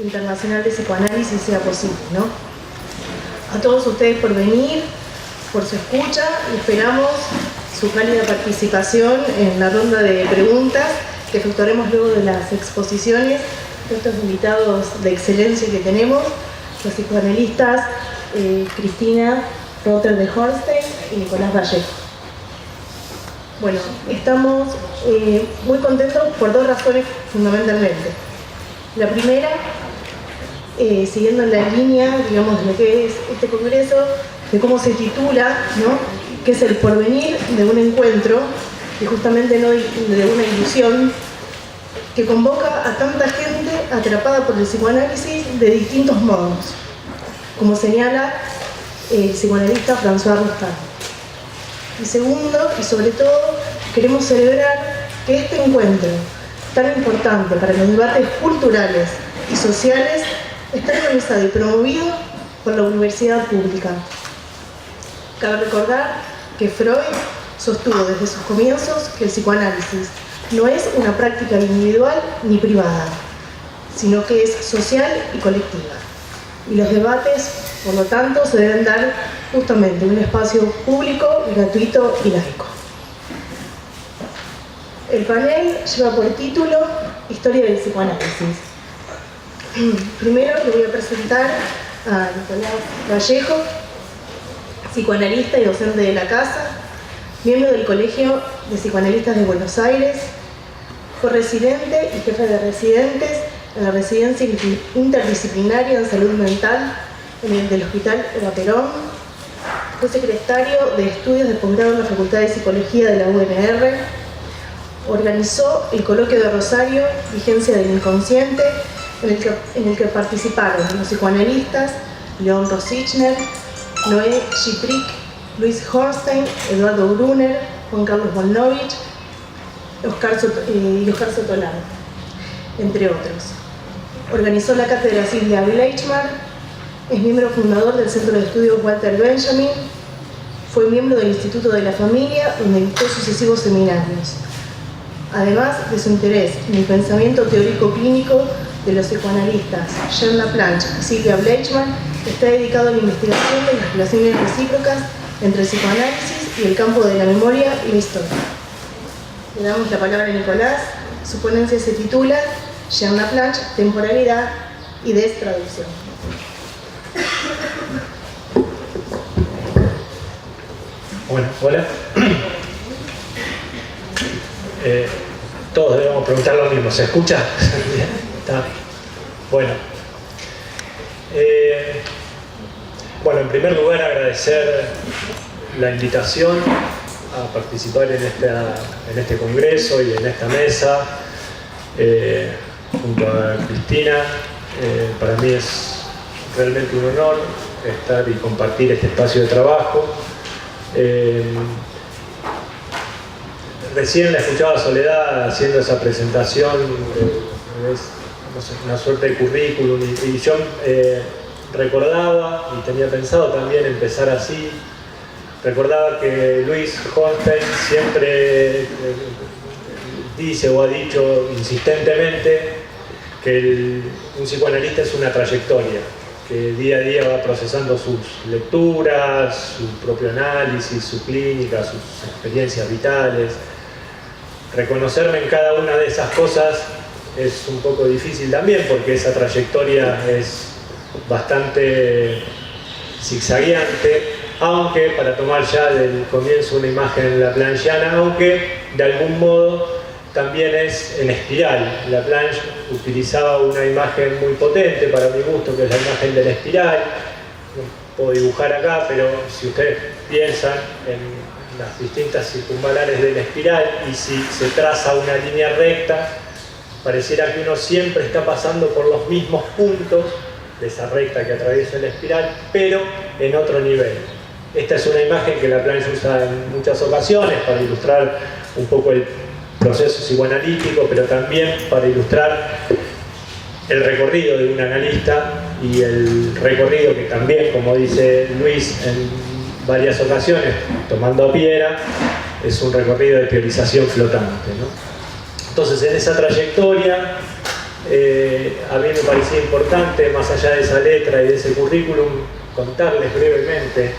Internacional de Psicoanálisis sea posible, ¿no? A todos ustedes por venir, por su escucha, y esperamos su cálida participación en la ronda de preguntas que efectuaremos luego de las exposiciones de estos invitados de excelencia que tenemos, los psicoanalistas Cristina Rother de Hornstein y Nicolás Vallejo. Bueno, estamos muy contentos por dos razones fundamentalmente. La primera, siguiendo en la línea, digamos, de lo que es este congreso, de cómo se titula, ¿no?, que es el porvenir de un encuentro, y justamente no de una ilusión, que convoca a tanta gente atrapada por el psicoanálisis de distintos modos, como señala el psicoanalista François Rostand. Y segundo, y sobre todo, queremos celebrar que este encuentro tan importante para los debates culturales y sociales está organizado y promovido por la universidad pública. Cabe recordar que Freud sostuvo desde sus comienzos que el psicoanálisis no es una práctica individual ni privada, sino que es social y colectiva. Y los debates, por lo tanto, se deben dar justamente en un espacio público, gratuito y laico. El panel lleva por título Historia del psicoanálisis. Primero le voy a presentar a Nicolás Vallejo, psicoanalista y docente de la casa, miembro del Colegio de Psicoanalistas de Buenos Aires, corresidente y jefe de residentes en la Residencia Interdisciplinaria en Salud Mental del Hospital Eva Perón. Fue secretario de Estudios de Posgrado en la Facultad de Psicología de la UNR. Organizó el coloquio de Rosario, Vigencia del Inconsciente, en el que participaron los psicoanalistas León Rosichner, Noé Schiprik, Luis Hornstein, Eduardo Brunner, Juan Carlos Volnovich y Oscar Sotolar, entre otros. Organizó la cátedra Silvia Bleichmar, es miembro fundador del Centro de Estudios Walter Benjamin, fue miembro del Instituto de la Familia, donde dictó sucesivos seminarios. Además de su interés en el pensamiento teórico clínico de los psicoanalistas Jean Laplanche y Silvia Bleichmar, está dedicado a la investigación de las relaciones recíprocas entre el psicoanálisis y el campo de la memoria y la historia. Le damos la palabra a Nicolás. Su ponencia se titula Jean Laplanche, temporalidad y destraducción. Bueno, hola. Todos debemos preguntar lo mismo. ¿Se escucha? ¿Está? Bueno. Bueno, en primer lugar agradecer la invitación a participar en este congreso y en esta mesa junto a Cristina. Para mí es realmente un honor estar y compartir este espacio de trabajo. Recién la escuchaba a Soledad haciendo esa presentación, es no sé, una suerte de currículum, y yo recordaba y tenía pensado también empezar así. Recordaba que Luis Hornstein siempre dice o ha dicho insistentemente que un psicoanalista es una trayectoria, que día a día va procesando sus lecturas, su propio análisis, su clínica, sus experiencias vitales. Reconocerme en cada una de esas cosas es un poco difícil también, porque esa trayectoria es bastante zigzagueante, aunque, para tomar ya del comienzo una imagen laplanchiana, aunque de algún modo también es en espiral. Laplanche utilizaba una imagen muy potente para mi gusto, que es la imagen de la espiral. No puedo dibujar acá, pero si ustedes piensan en las distintas circunvalares de la espiral, y si se traza una línea recta, pareciera que uno siempre está pasando por los mismos puntos de esa recta que atraviesa la espiral, pero en otro nivel. Esta es una imagen que Laplanche usa en muchas ocasiones para ilustrar un poco el proceso psicoanalítico, pero también para ilustrar el recorrido de un analista, y el recorrido que también, como dice Luis en varias ocasiones, tomando a Piera, es un recorrido de teorización flotante, ¿no? Entonces, en esa trayectoria A mí me parecía importante, más allá de esa letra y de ese currículum, contarles brevemente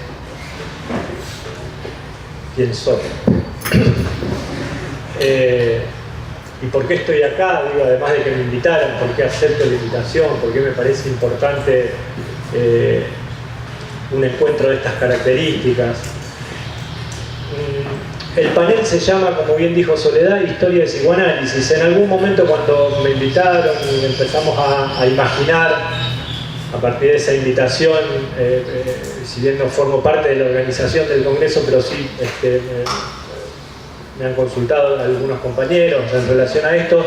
quién soy. ¿Y por qué estoy acá? Digo, además de que me invitaran, ¿por qué acepto la invitación? ¿Por qué me parece importante un encuentro de estas características? El panel se llama, como bien dijo Soledad, Historia de Psicoanálisis. En algún momento cuando me invitaron y empezamos a imaginar, a partir de esa invitación, si bien no formo parte de la organización del Congreso, pero sí me han consultado algunos compañeros en relación a esto,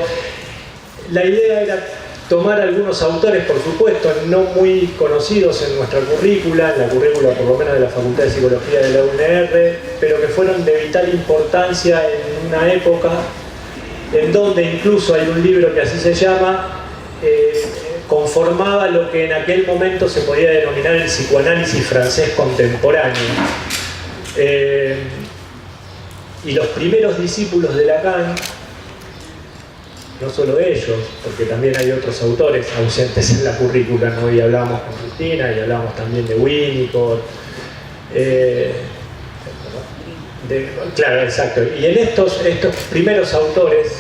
la idea era tomar algunos autores, por supuesto, no muy conocidos en nuestra currícula, en la currícula por lo menos de la Facultad de Psicología de la UNR, pero que fueron de vital importancia en una época en donde incluso hay un libro que así se llama, conformaba lo que en aquel momento se podía denominar el psicoanálisis francés contemporáneo. Y los primeros discípulos de Lacan, no solo ellos, porque también hay otros autores ausentes en la currícula, ¿no? Y hablamos con Cristina y hablamos también de Winnicott. Claro, exacto. Y en estos primeros autores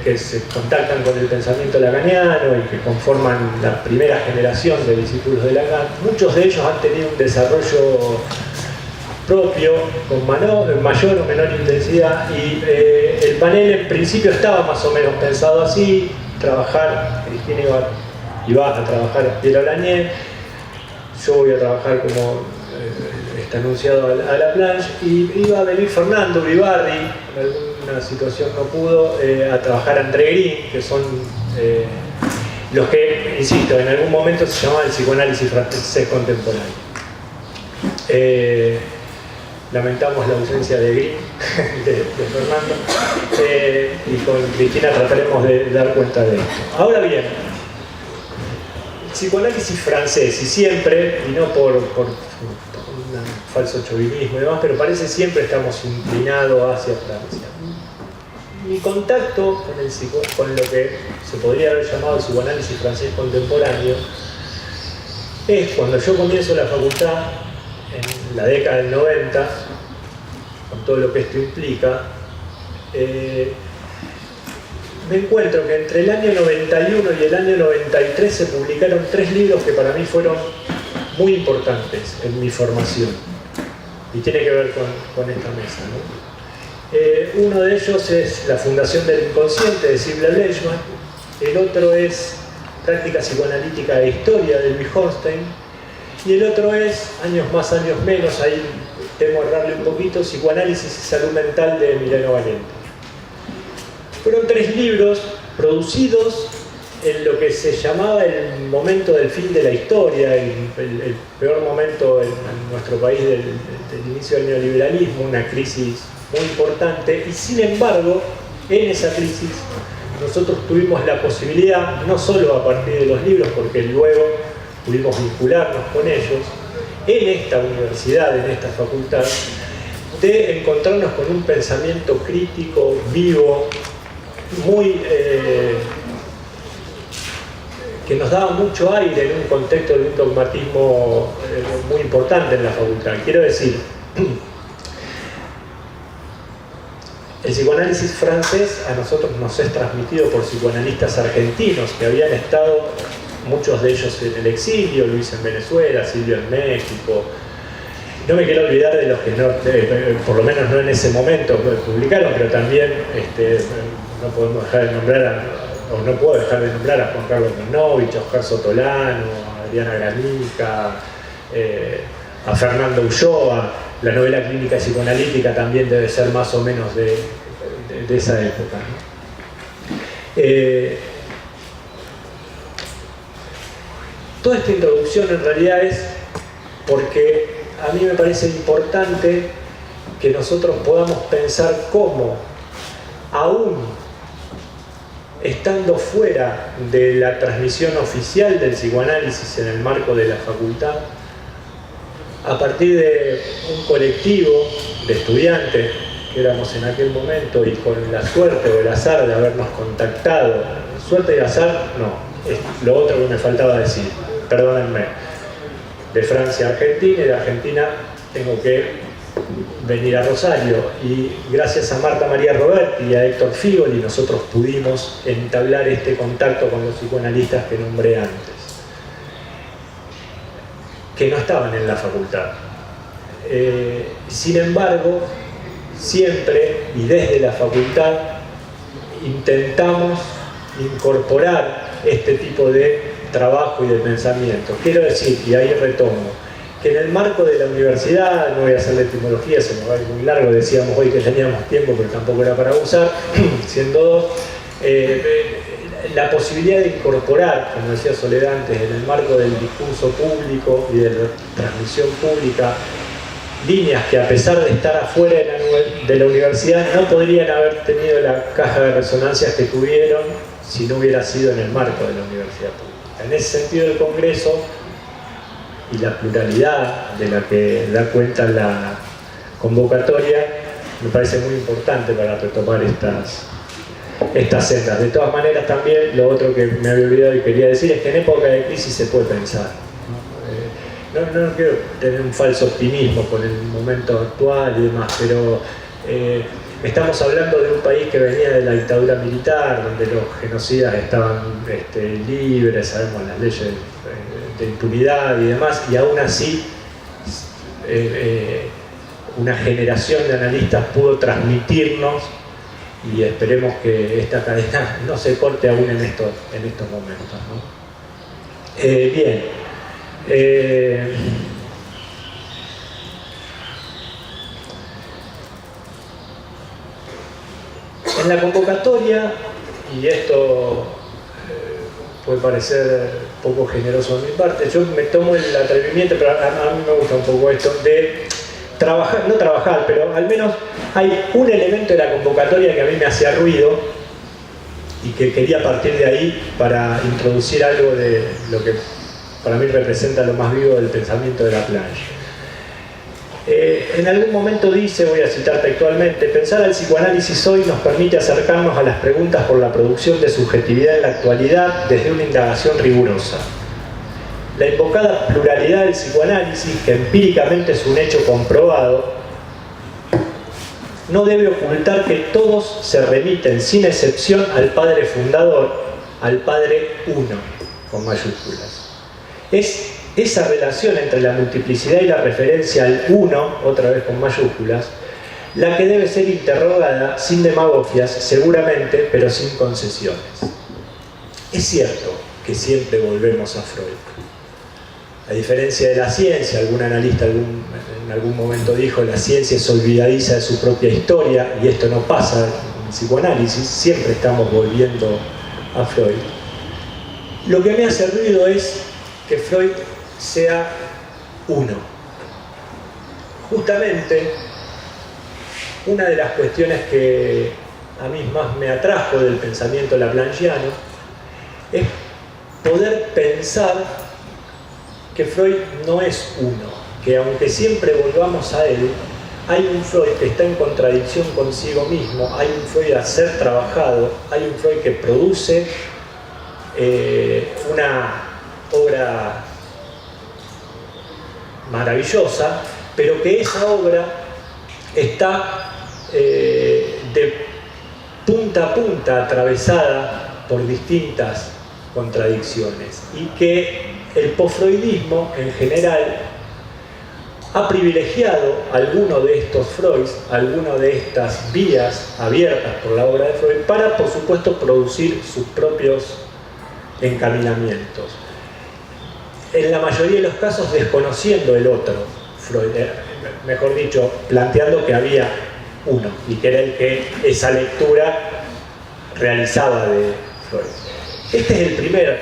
que se contactan con el pensamiento lacaniano y que conforman la primera generación de discípulos de Lacan, muchos de ellos han tenido un desarrollo propio, con mayor o menor intensidad, y el panel en principio estaba más o menos pensado así: trabajar, Cristina iba a trabajar Piero Lanier, yo voy a trabajar como está anunciado a la planche, y iba a venir Fernando Uribarri, en alguna situación no pudo, a trabajar André Green, que son los que, insisto, en algún momento se llamaba el psicoanálisis francés contemporáneo. Lamentamos la ausencia de Green, de Fernando, y con Cristina trataremos de dar cuenta de esto. Ahora bien, el psicoanálisis francés, y siempre, y no por un falso chauvinismo y demás, pero parece siempre estamos inclinados hacia Francia. Mi contacto con lo que se podría haber llamado el psicoanálisis francés contemporáneo es cuando yo comienzo la facultad en la década del 90, con todo lo que esto implica. Me encuentro que entre el año 91 y el año 93 se publicaron 3 libros que para mí fueron muy importantes en mi formación, y tiene que ver con esta mesa, ¿no? Uno de ellos es La Fundación del Inconsciente, de Sibla Leishman. El otro es Práctica Psicoanalítica e Historia, de Louis Hornstein. Y el otro es, años más, años menos, ahí temo errarle un poquito, Psicoanálisis y Salud Mental, de Emiliano Valente. Fueron 3 libros producidos en lo que se llamaba el momento del fin de la historia, el peor momento en nuestro país del inicio del neoliberalismo, una crisis muy importante, y sin embargo, en esa crisis nosotros tuvimos la posibilidad, no solo a partir de los libros, porque luego pudimos vincularnos con ellos, en esta universidad, en esta facultad, de encontrarnos con un pensamiento crítico, vivo, muy que nos daba mucho aire en un contexto de un dogmatismo muy importante en la facultad. Quiero decir, el psicoanálisis francés a nosotros nos es transmitido por psicoanalistas argentinos que habían estado, muchos de ellos en el exilio, Luis en Venezuela, Silvio en México. No me quiero olvidar de los que no, por lo menos no en ese momento publicaron, pero también no podemos dejar de nombrar o no puedo dejar de nombrar a Juan Carlos Minovich, a Oscar Sotolano, a Adriana Granica, a Fernando Ulloa. La novela clínica psicoanalítica también debe ser más o menos de esa época, ¿no? Toda esta introducción en realidad es porque a mí me parece importante que nosotros podamos pensar cómo, aún estando fuera de la transmisión oficial del psicoanálisis en el marco de la facultad, a partir de un colectivo de estudiantes que éramos en aquel momento, y con la suerte o el azar de habernos contactado Suerte y azar, no. Es lo otro que me faltaba decir, perdónenme. De Francia a Argentina y de Argentina tengo que venir a Rosario. Y gracias a Marta María Roberti y a Héctor Figoli nosotros pudimos entablar este contacto con los psicoanalistas que nombré antes, que no estaban en la facultad. Sin embargo, siempre y desde la facultad intentamos incorporar este tipo de trabajo y de pensamiento. Quiero decir, y ahí retomo, que en el marco de la universidad, no voy a hacer la etimología, se me va a ir muy largo, decíamos hoy que teníamos tiempo, pero tampoco era para abusar, siendo dos, la posibilidad de incorporar, como decía Soledad antes, en el marco del discurso público y de la transmisión pública, líneas que a pesar de estar afuera de la universidad no podrían haber tenido la caja de resonancias que tuvieron si no hubiera sido en el marco de la universidad pública. En ese sentido, el Congreso y la pluralidad de la que da cuenta la convocatoria me parece muy importante para retomar estas sendas. De todas maneras, también lo otro que me había olvidado y quería decir es que en época de crisis se puede pensar. No quiero tener un falso optimismo con el momento actual y demás, pero estamos hablando de un país que venía de la dictadura militar, donde los genocidas estaban libres, sabemos las leyes de impunidad y demás, y aún así una generación de analistas pudo transmitirnos, y esperemos que esta cadena no se corte aún en estos momentos, ¿no? Bien. En la convocatoria, y esto puede parecer poco generoso de mi parte, yo me tomo el atrevimiento, pero a mí me gusta un poco esto, de trabajar, no trabajar, pero al menos hay un elemento de la convocatoria que a mí me hacía ruido y que quería partir de ahí para introducir algo de lo que para mí representa lo más vivo del pensamiento de la planche. En algún momento dice, voy a citar textualmente, pensar al psicoanálisis hoy nos permite acercarnos a las preguntas por la producción de subjetividad en la actualidad desde una indagación rigurosa. La invocada pluralidad del psicoanálisis, que empíricamente es un hecho comprobado, no debe ocultar que todos se remiten sin excepción al padre fundador, al padre uno, con mayúsculas. Es esa relación entre la multiplicidad y la referencia al uno, otra vez con mayúsculas, la que debe ser interrogada sin demagogias, seguramente, pero sin concesiones. Es cierto que siempre volvemos a Freud. A diferencia de la ciencia, algún analista en algún momento dijo, la ciencia es olvidadiza de su propia historia, y esto no pasa en psicoanálisis, siempre estamos volviendo a Freud. Lo que me hace ruido es que Freud sea uno. Justamente, una de las cuestiones que a mí más me atrajo del pensamiento laplanchiano es poder pensar que Freud no es uno, que aunque siempre volvamos a él, hay un Freud que está en contradicción consigo mismo, hay un Freud a ser trabajado, hay un Freud que produce una obra maravillosa, pero que esa obra está de punta a punta atravesada por distintas contradicciones, y que el posfreudismo en general ha privilegiado alguno de estos Freuds, alguno de estas vías abiertas por la obra de Freud para, por supuesto, producir sus propios encaminamientos. En la mayoría de los casos desconociendo el otro Freud, mejor dicho, planteando que había uno y que era el que esa lectura realizaba de Freud. Este es el primer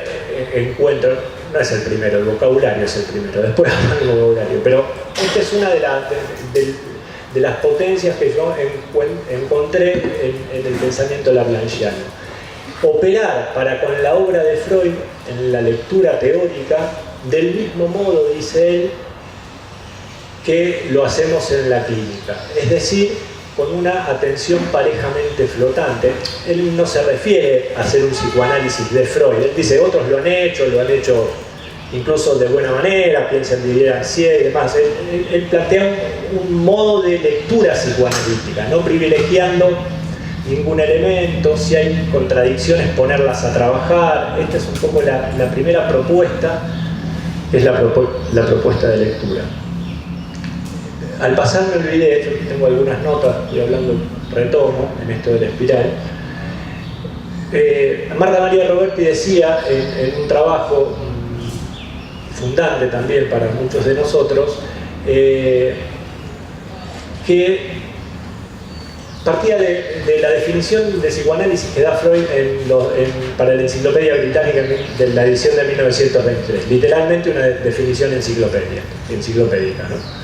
encuentro, no es el primero, el vocabulario es el primero, después hablamos del vocabulario, pero esta es una de las potencias que yo encontré en el pensamiento laplanchiano. Operar para con la obra de Freud en la lectura teórica del mismo modo, dice él, que lo hacemos en la clínica. Es decir, con una atención parejamente flotante. Él no se refiere a hacer un psicoanálisis de Freud. Él dice, otros lo han hecho incluso de buena manera, piensa en Didier Ancier y demás. Él plantea un modo de lectura psicoanalítica, no privilegiando ningún elemento, si hay contradicciones ponerlas a trabajar. Esta es un poco la primera propuesta, que es la propuesta de lectura. Al pasar me olvidé, yo tengo algunas notas, estoy hablando retomo en esto de la espiral. Marta María Roberti decía en un trabajo fundante también para muchos de nosotros, que partía de la definición de psicoanálisis que da Freud para la Enciclopedia Británica de la edición de 1923. Literalmente una definición enciclopédica, ¿no?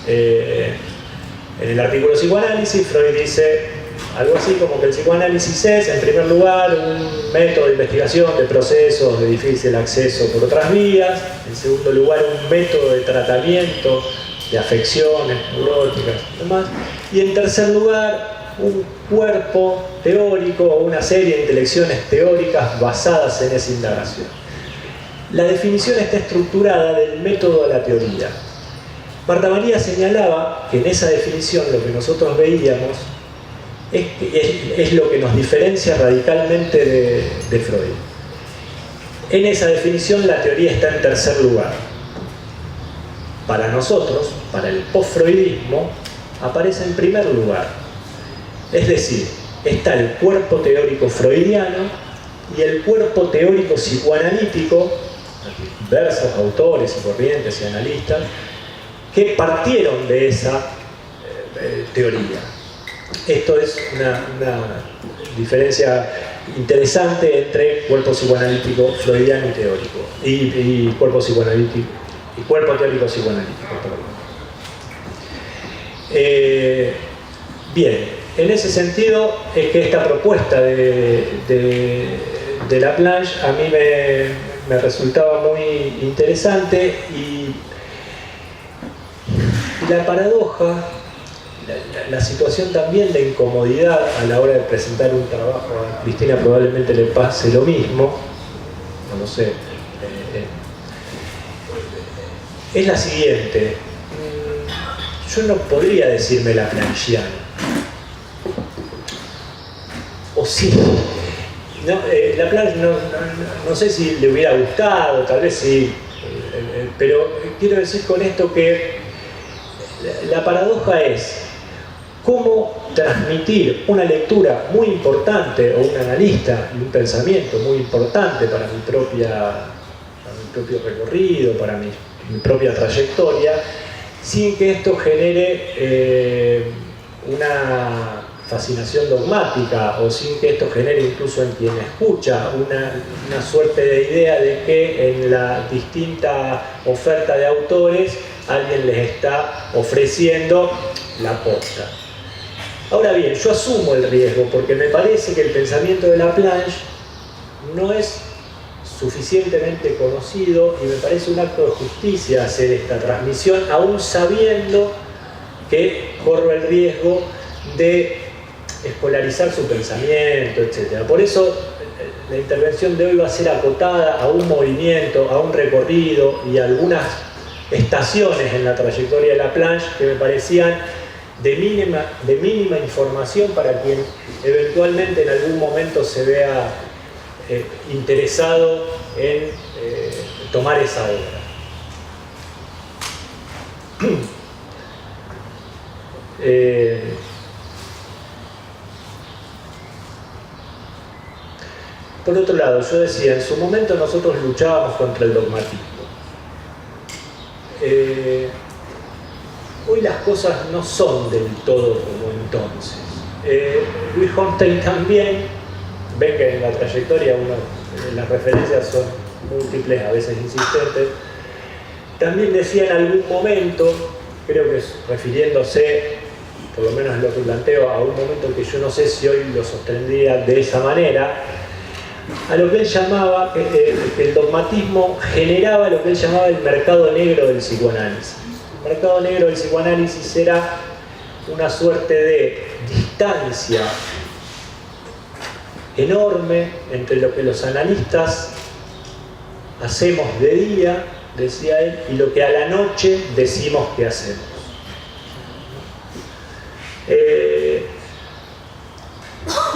En el artículo Psicoanálisis, Freud dice algo así como que el psicoanálisis es, en primer lugar, un método de investigación de procesos de difícil acceso por otras vías; en segundo lugar, un método de tratamiento de afecciones neuróticas y demás; y en tercer lugar, un cuerpo teórico o una serie de intelecciones teóricas basadas en esa indagación. La definición está estructurada del método a la teoría. Marta María señalaba que en esa definición lo que nosotros veíamos es lo que nos diferencia radicalmente de Freud. En esa definición la teoría está en tercer lugar. Para nosotros, para el post-freudismo, aparece en primer lugar. Es decir, está el cuerpo teórico freudiano y el cuerpo teórico psicoanalítico, diversos autores y corrientes y analistas, que partieron de esa teoría. Esto es una diferencia interesante entre cuerpo psicoanalítico freudiano y teórico, y cuerpo psicoanalítico y cuerpo teórico psicoanalítico, bien, en ese sentido es que esta propuesta de Laplanche a mí me resultaba muy interesante, y la paradoja, la situación también de incomodidad a la hora de presentar un trabajo, a Cristina probablemente le pase lo mismo, no lo sé, es la siguiente: yo no podría decirme laplanchiano, o sí, Laplanche no sé si le hubiera gustado, tal vez sí, pero quiero decir con esto que la paradoja es cómo transmitir una lectura muy importante, o un analista y un pensamiento muy importante para mi propio recorrido, para mi propia trayectoria, sin que esto genere una fascinación dogmática, o sin que esto genere incluso en quien escucha una suerte de idea de que en la distinta oferta de autores alguien les está ofreciendo la posta. Ahora bien, yo asumo el riesgo porque me parece que el pensamiento de Laplanche no es suficientemente conocido, y me parece un acto de justicia hacer esta transmisión, aún sabiendo que corro el riesgo de escolarizar su pensamiento, etc. Por eso la intervención de hoy va a ser acotada a un movimiento, a un recorrido y a algunas estaciones en la trayectoria de Laplanche que me parecían de mínima información para quien eventualmente en algún momento se vea interesado en tomar esa obra. Por otro lado, yo decía, en su momento nosotros luchábamos contra el dogmatismo. Hoy las cosas no son del todo como entonces. Louis Hornstein también, ven que en la trayectoria las referencias son múltiples, a veces insistentes, también decía en algún momento, creo que refiriéndose, por lo menos lo que planteo, a un momento que yo no sé si hoy lo sostendría de esa manera, a lo que él llamaba, que el dogmatismo generaba lo que él llamaba el mercado negro del psicoanálisis. El mercado negro del psicoanálisis era una suerte de distancia enorme entre lo que los analistas hacemos de día, decía él, y lo que a la noche decimos que hacemos.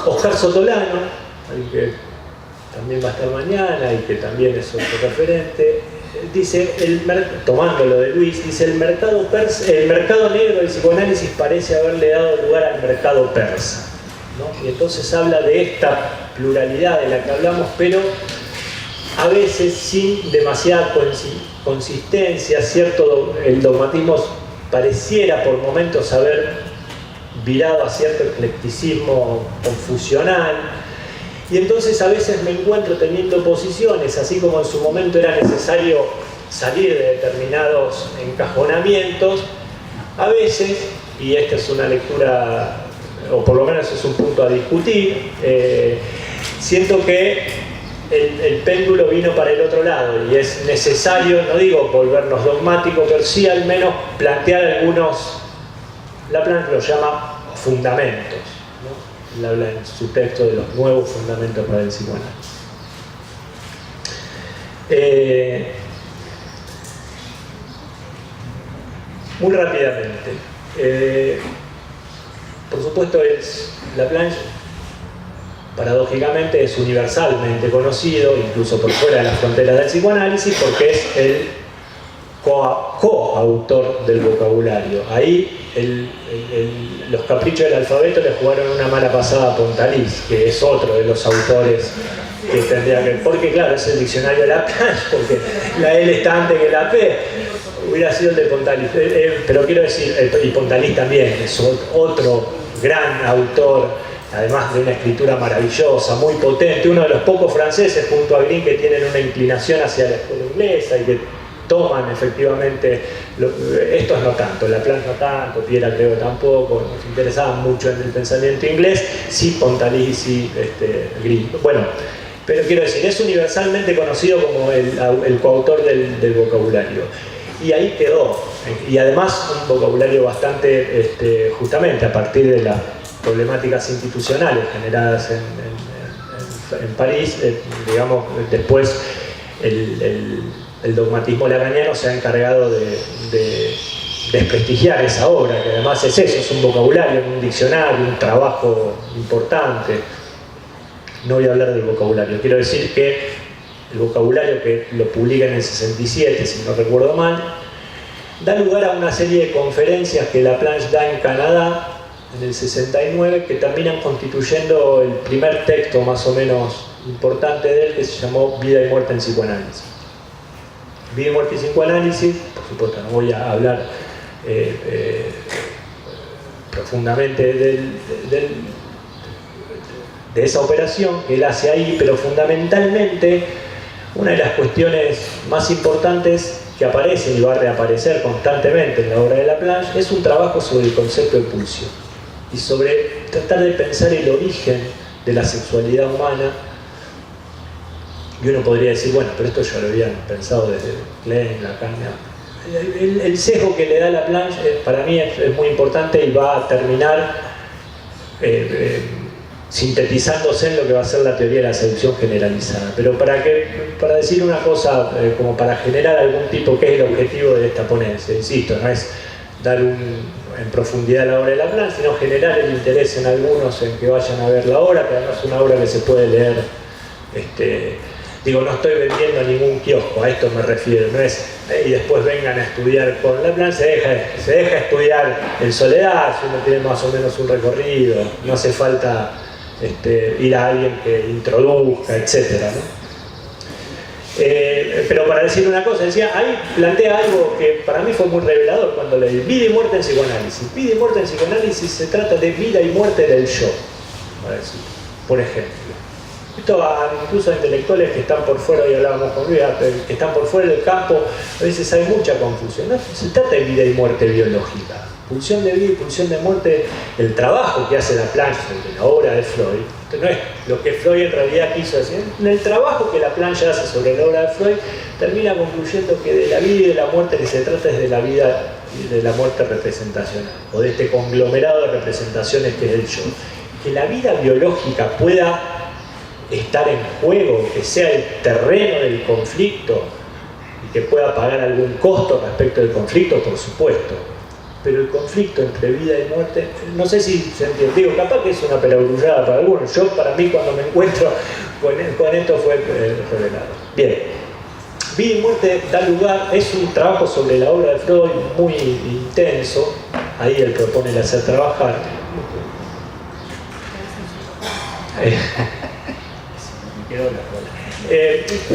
Oscar Sotolano, al que también va a estar mañana y que también es otro referente, dice, tomando lo de Luis, dice el mercado negro del psicoanálisis parece haberle dado lugar al mercado persa, ¿no? Y entonces habla de esta pluralidad de la que hablamos, pero a veces sin demasiada consistencia, el dogmatismo pareciera por momentos haber virado a cierto eclecticismo confusional, y entonces a veces me encuentro teniendo posiciones, así como en su momento era necesario salir de determinados encajonamientos, a veces, y esta es una lectura, o por lo menos es un punto a discutir, siento que el péndulo vino para el otro lado y es necesario, no digo volvernos dogmáticos, pero sí al menos plantear algunos, Laplanche los llama fundamentos, ¿no? Él habla en su texto de los nuevos fundamentos para el psicoanálisis. Muy rápidamente, por supuesto Laplanche paradójicamente es universalmente conocido, incluso por fuera de las fronteras del psicoanálisis, porque es el coautor del vocabulario. Ahí los caprichos del alfabeto le jugaron una mala pasada a Pontalis, que es otro de los autores que tendría que... Porque claro, es el diccionario de Laplanche, porque la L está antes que la P, hubiera sido el de Pontalis. Pero quiero decir, y Pontalis también es otro gran autor, además de una escritura maravillosa, muy potente, uno de los pocos franceses junto a Green que tienen una inclinación hacia la escuela inglesa y que toman efectivamente, estos no tanto, Laplanche no tanto, Piera creo tampoco, nos interesaban mucho en el pensamiento inglés, sí Pontalis y Green. Bueno, pero quiero decir, es universalmente conocido como el coautor del vocabulario. Y ahí quedó, y además un vocabulario bastante, justamente a partir de las problemáticas institucionales generadas en París, digamos, después el dogmatismo lacaniano se ha encargado de desprestigiar esa obra, que además es eso, es un vocabulario, un diccionario, un trabajo importante. No voy a hablar del vocabulario, quiero decir que el vocabulario, que lo publica en el 67, si no recuerdo mal, da lugar a una serie de conferencias que Laplanche da en Canadá en el 69, que terminan constituyendo el primer texto más o menos importante de él, que se llamó Vida y Muerte en Psicoanálisis. Vida y Muerte y Psicoanálisis, por supuesto no voy a hablar profundamente de esa operación que él hace ahí, pero fundamentalmente una de las cuestiones más importantes que aparecen y va a reaparecer constantemente en la obra de Laplanche es un trabajo sobre el concepto de pulsión y sobre tratar de pensar el origen de la sexualidad humana. Y uno podría decir, bueno, pero esto ya lo habían pensado desde Klein, Lacan. El sesgo que le da Laplanche para mí es muy importante y va a terminar sintetizándose en lo que va a ser la teoría de la seducción generalizada. Pero para decir una cosa, como para generar algún tipo, que es el objetivo de esta ponencia, insisto, no es dar en profundidad la obra de Laplanche, sino generar el interés en algunos en que vayan a ver la obra, que además es una obra que se puede leer, digo, no estoy vendiendo ningún kiosco, a esto me refiero, no es, y después vengan a estudiar con Laplanche, se deja estudiar en soledad, si uno tiene más o menos un recorrido, no hace falta ir a alguien que introduzca, etc., ¿no? Pero para decir una cosa, decía, ahí plantea algo que para mí fue muy revelador cuando leí Vida y Muerte en Psicoanálisis. Vida y Muerte en Psicoanálisis se trata de vida y muerte del yo, por ejemplo. Esto incluso a intelectuales que están por fuera, y hablábamos con Luis, que están por fuera del campo, a veces hay mucha confusión. No se trata de vida y muerte biológica. Pulsión de vida y pulsión de muerte, el trabajo que hace Laplanche sobre la obra de Freud, que no es lo que Freud en realidad quiso decir, en el trabajo que Laplanche hace sobre la obra de Freud, termina concluyendo que de la vida y de la muerte que se trata es de la vida de la muerte representacional, o de este conglomerado de representaciones que es el yo. Que la vida biológica pueda estar en juego, que sea el terreno del conflicto y que pueda pagar algún costo respecto del conflicto, por supuesto. Pero el conflicto entre vida y muerte, no sé si se entiende, digo, capaz que es una perogrullada para algunos. Yo, para mí, cuando me encuentro con esto fue revelado. Bien. Vida y muerte da lugar, es un trabajo sobre la obra de Freud muy intenso. Ahí él propone el hacer trabajar.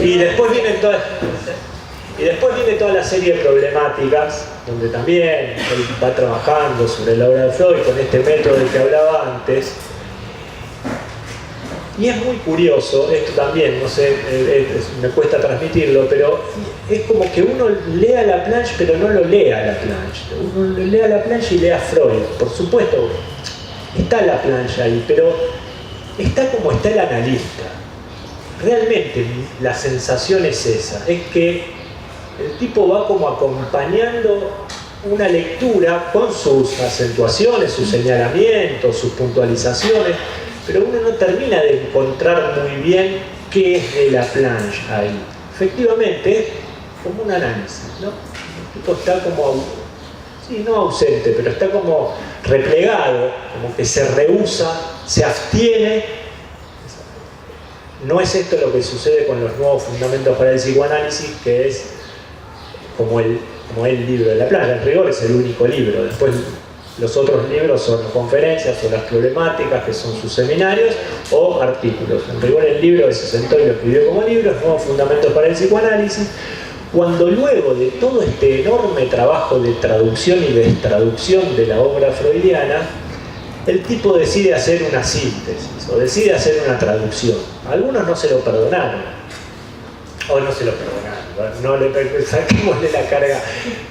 Y después viene toda la serie de problemáticas, donde también él va trabajando sobre la obra de Freud con este método del que hablaba antes. Y es muy curioso, esto también, no sé, me cuesta transmitirlo, pero es como que uno lea a Laplanche, pero no lo lea a Laplanche. Uno lee a Laplanche y lee a Freud. Por supuesto, está Laplanche ahí, pero está como está el analista. Realmente la sensación es esa, es que el tipo va como acompañando una lectura con sus acentuaciones, sus señalamientos, sus puntualizaciones, pero uno no termina de encontrar muy bien qué es de Laplanche ahí. Efectivamente, es como un análisis, ¿no? El tipo está como, sí, no ausente, pero está como replegado, como que se rehúsa, se abstiene. No es esto lo que sucede con los nuevos fundamentos para el psicoanálisis, que es como el libro de Laplanche. En rigor es el único libro. Después los otros libros son conferencias o las problemáticas, que son sus seminarios, o artículos. En rigor el libro se sentó y lo escribió como libro, los nuevos fundamentos para el psicoanálisis. Cuando luego de todo este enorme trabajo de traducción y destraducción de la obra freudiana, el tipo decide hacer una síntesis o decide hacer una traducción. Algunos no se lo perdonaron, o no se lo perdonaron, no le saquémosle la carga.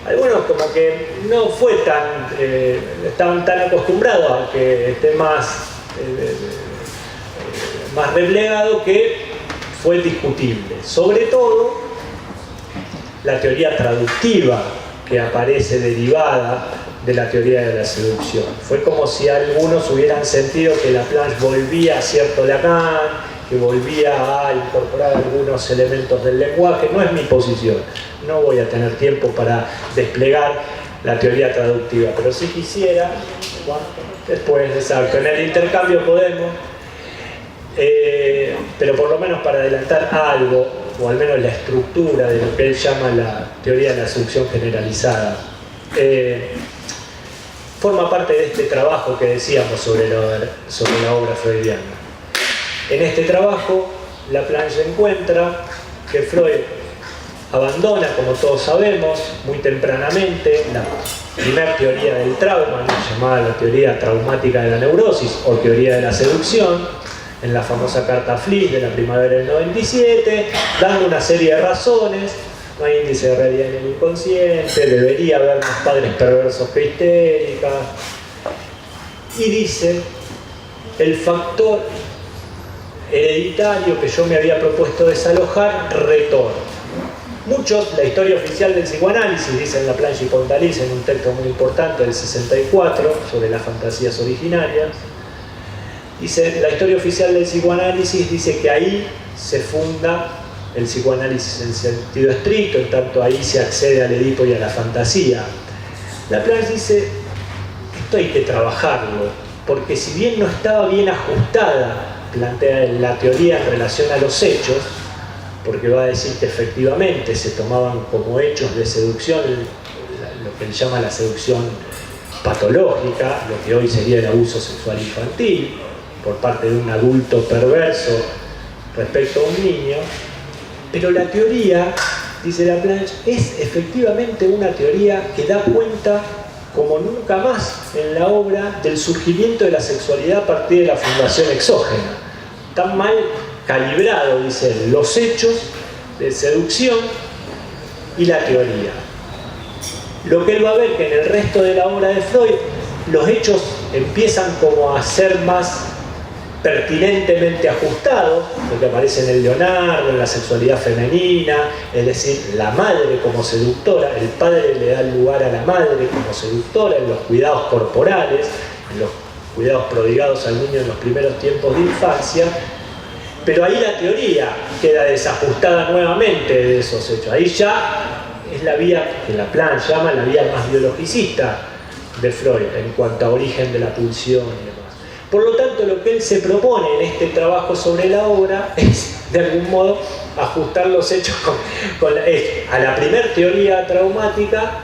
Algunos como que no fue tan, estaban tan acostumbrados a que esté más replegado, que fue discutible. Sobre todo la teoría traductiva que aparece derivada de la teoría de la seducción. Fue como si algunos hubieran sentido que Laplanche volvía a cierto Lacan, que volvía a incorporar algunos elementos del lenguaje. No es mi posición, no voy a tener tiempo para desplegar la teoría traductiva, pero si quisiera, bueno, después, exacto, en el intercambio podemos, pero por lo menos para adelantar algo, o al menos la estructura de lo que él llama la teoría de la seducción generalizada. Forma parte de este trabajo que decíamos sobre la obra freudiana. En este trabajo, Laplanche encuentra que Freud abandona, como todos sabemos, muy tempranamente la primera teoría del trauma, llamada la teoría traumática de la neurosis o teoría de la seducción, en la famosa carta Fliss de la primavera del 97, dando una serie de razones. No hay índice de realidad en el inconsciente, debería haber más padres perversos que histéricas. Y dice, el factor hereditario que yo me había propuesto desalojar retorna. Muchos, la historia oficial del psicoanálisis, dicen Laplanche y Pontalis en un texto muy importante del 64 sobre las fantasías originarias, dice, la historia oficial del psicoanálisis dice que ahí se funda el psicoanálisis en sentido estricto, en tanto ahí se accede al Edipo y a la fantasía. Laplanche dice, esto hay que trabajarlo, porque si bien no estaba bien ajustada, plantea la teoría en relación a los hechos, porque va a decir que efectivamente se tomaban como hechos de seducción lo que él llama la seducción patológica, lo que hoy sería el abuso sexual infantil, por parte de un adulto perverso respecto a un niño. Pero la teoría, dice Laplanche, es efectivamente una teoría que da cuenta, como nunca más en la obra, del surgimiento de la sexualidad a partir de la fundación exógena. Tan mal calibrado, dice él, los hechos de seducción y la teoría. Lo que él va a ver que en el resto de la obra de Freud, los hechos empiezan como a ser más pertinentemente ajustado, lo que aparece en el Leonardo, en la sexualidad femenina, es decir, la madre como seductora, el padre le da lugar a la madre como seductora en los cuidados corporales, en los cuidados prodigados al niño en los primeros tiempos de infancia, pero ahí la teoría queda desajustada nuevamente de esos hechos. Ahí ya es la vía que Laplace llama la vía más biologicista de Freud en cuanto a origen de la pulsión y demás. Por lo tanto, lo que él se propone en este trabajo sobre la obra es, de algún modo, ajustar los hechos a la primer teoría traumática,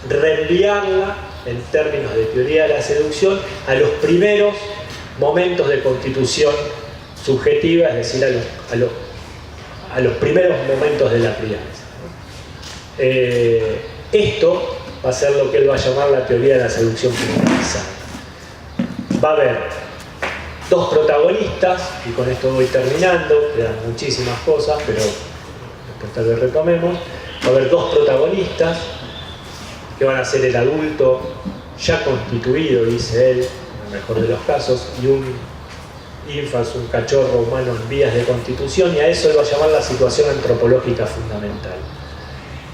reenviarla en términos de teoría de la seducción a los primeros momentos de constitución subjetiva, es decir, a los primeros momentos de la crianza. Esto va a ser lo que él va a llamar la teoría de la seducción generalizada. Va a haber dos protagonistas, y con esto voy terminando, quedan muchísimas cosas, pero después tal vez retomemos. Va a haber dos protagonistas, que van a ser el adulto ya constituido, dice él, en el mejor de los casos, y un ínfans, un cachorro humano en vías de constitución, y a eso él va a llamar la situación antropológica fundamental.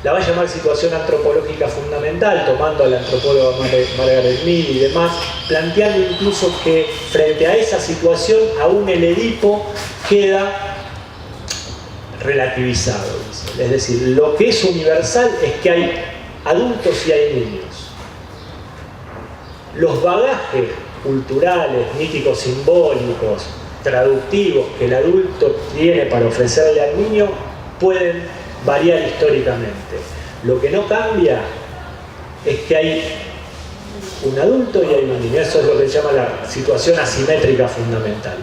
La va a llamar situación antropológica fundamental, tomando a la antropóloga Margaret Mead y demás, planteando incluso que frente a esa situación aún el Edipo queda relativizado, dice. Es decir, lo que es universal es que hay adultos y hay niños. Los bagajes culturales, míticos, simbólicos, traductivos que el adulto tiene para ofrecerle al niño pueden variar históricamente. Lo que no cambia es que hay un adulto y hay un niño. Eso es lo que se llama la situación asimétrica fundamental.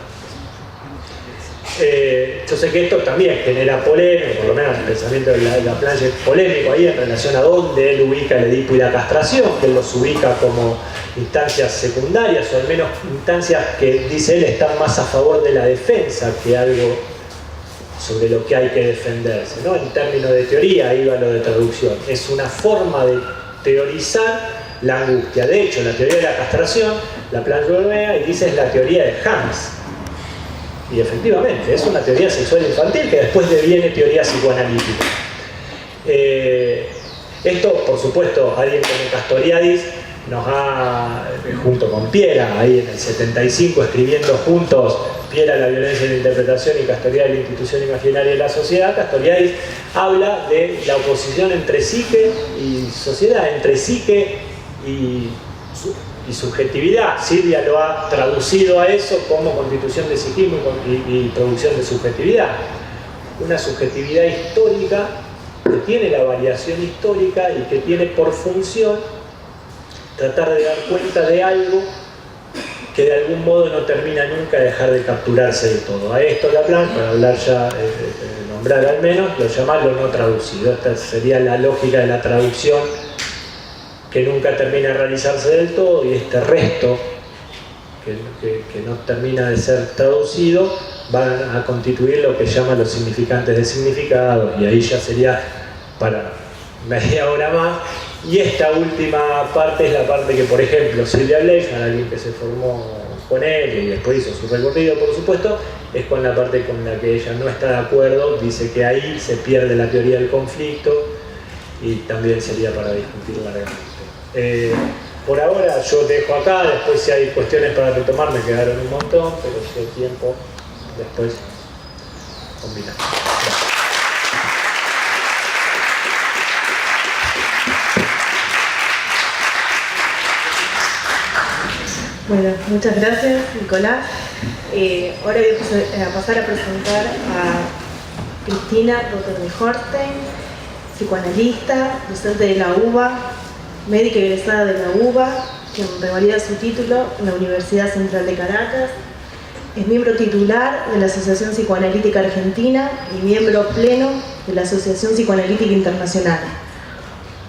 Yo sé que esto también genera polémica, por lo menos el pensamiento de Laplace es polémico ahí en relación a dónde él ubica el Edipo y la castración, que él los ubica como instancias secundarias, o al menos instancias que, dice él, están más a favor de la defensa que algo sobre lo que hay que defenderse, ¿no? En términos de teoría, ahí va lo de traducción. Es una forma de teorizar la angustia. De hecho, la teoría de la castración, Laplace lo vea y dice es la teoría de Hans. Y efectivamente, es una teoría sexual infantil que después deviene teoría psicoanalítica. Esto, por supuesto, alguien como Castoriadis nos ha, junto con Piera, ahí en el 75, escribiendo juntos Piera, la violencia de la interpretación, y Castoriadis, la institución imaginaria de la sociedad. Castoriadis habla de la oposición entre psique y sociedad, entre psique y subjetividad. Silvia lo ha traducido a eso como constitución de psiquismo y producción de subjetividad. Una subjetividad histórica que tiene la variación histórica y que tiene por función tratar de dar cuenta de algo que de algún modo no termina nunca de dejar de capturarse de todo. A esto Laplace, para hablar ya, nombrar al menos, lo llama lo no traducido. Esta sería la lógica de la traducción que nunca termina de realizarse del todo, y este resto que no termina de ser traducido van a constituir lo que llama los significantes de significados, y ahí ya sería para media hora más. Y esta última parte es la parte que, por ejemplo, Silvia Bleichmann, alguien que se formó con él y después hizo su recorrido, por supuesto, es con la parte con la que ella no está de acuerdo. Dice que ahí se pierde la teoría del conflicto, y también sería para discutir largamente. Por ahora yo dejo acá, después si hay cuestiones para retomar me quedaron un montón, pero si hay tiempo después combinamos. Bueno, muchas gracias, Nicolás. Ahora voy a pasar a presentar a Cristina Rother-Horstein, psicoanalista, docente de la UBA, médica egresada de la UBA, quien revalida su título en la Universidad Central de Caracas. Es miembro titular de la Asociación Psicoanalítica Argentina y miembro pleno de la Asociación Psicoanalítica Internacional.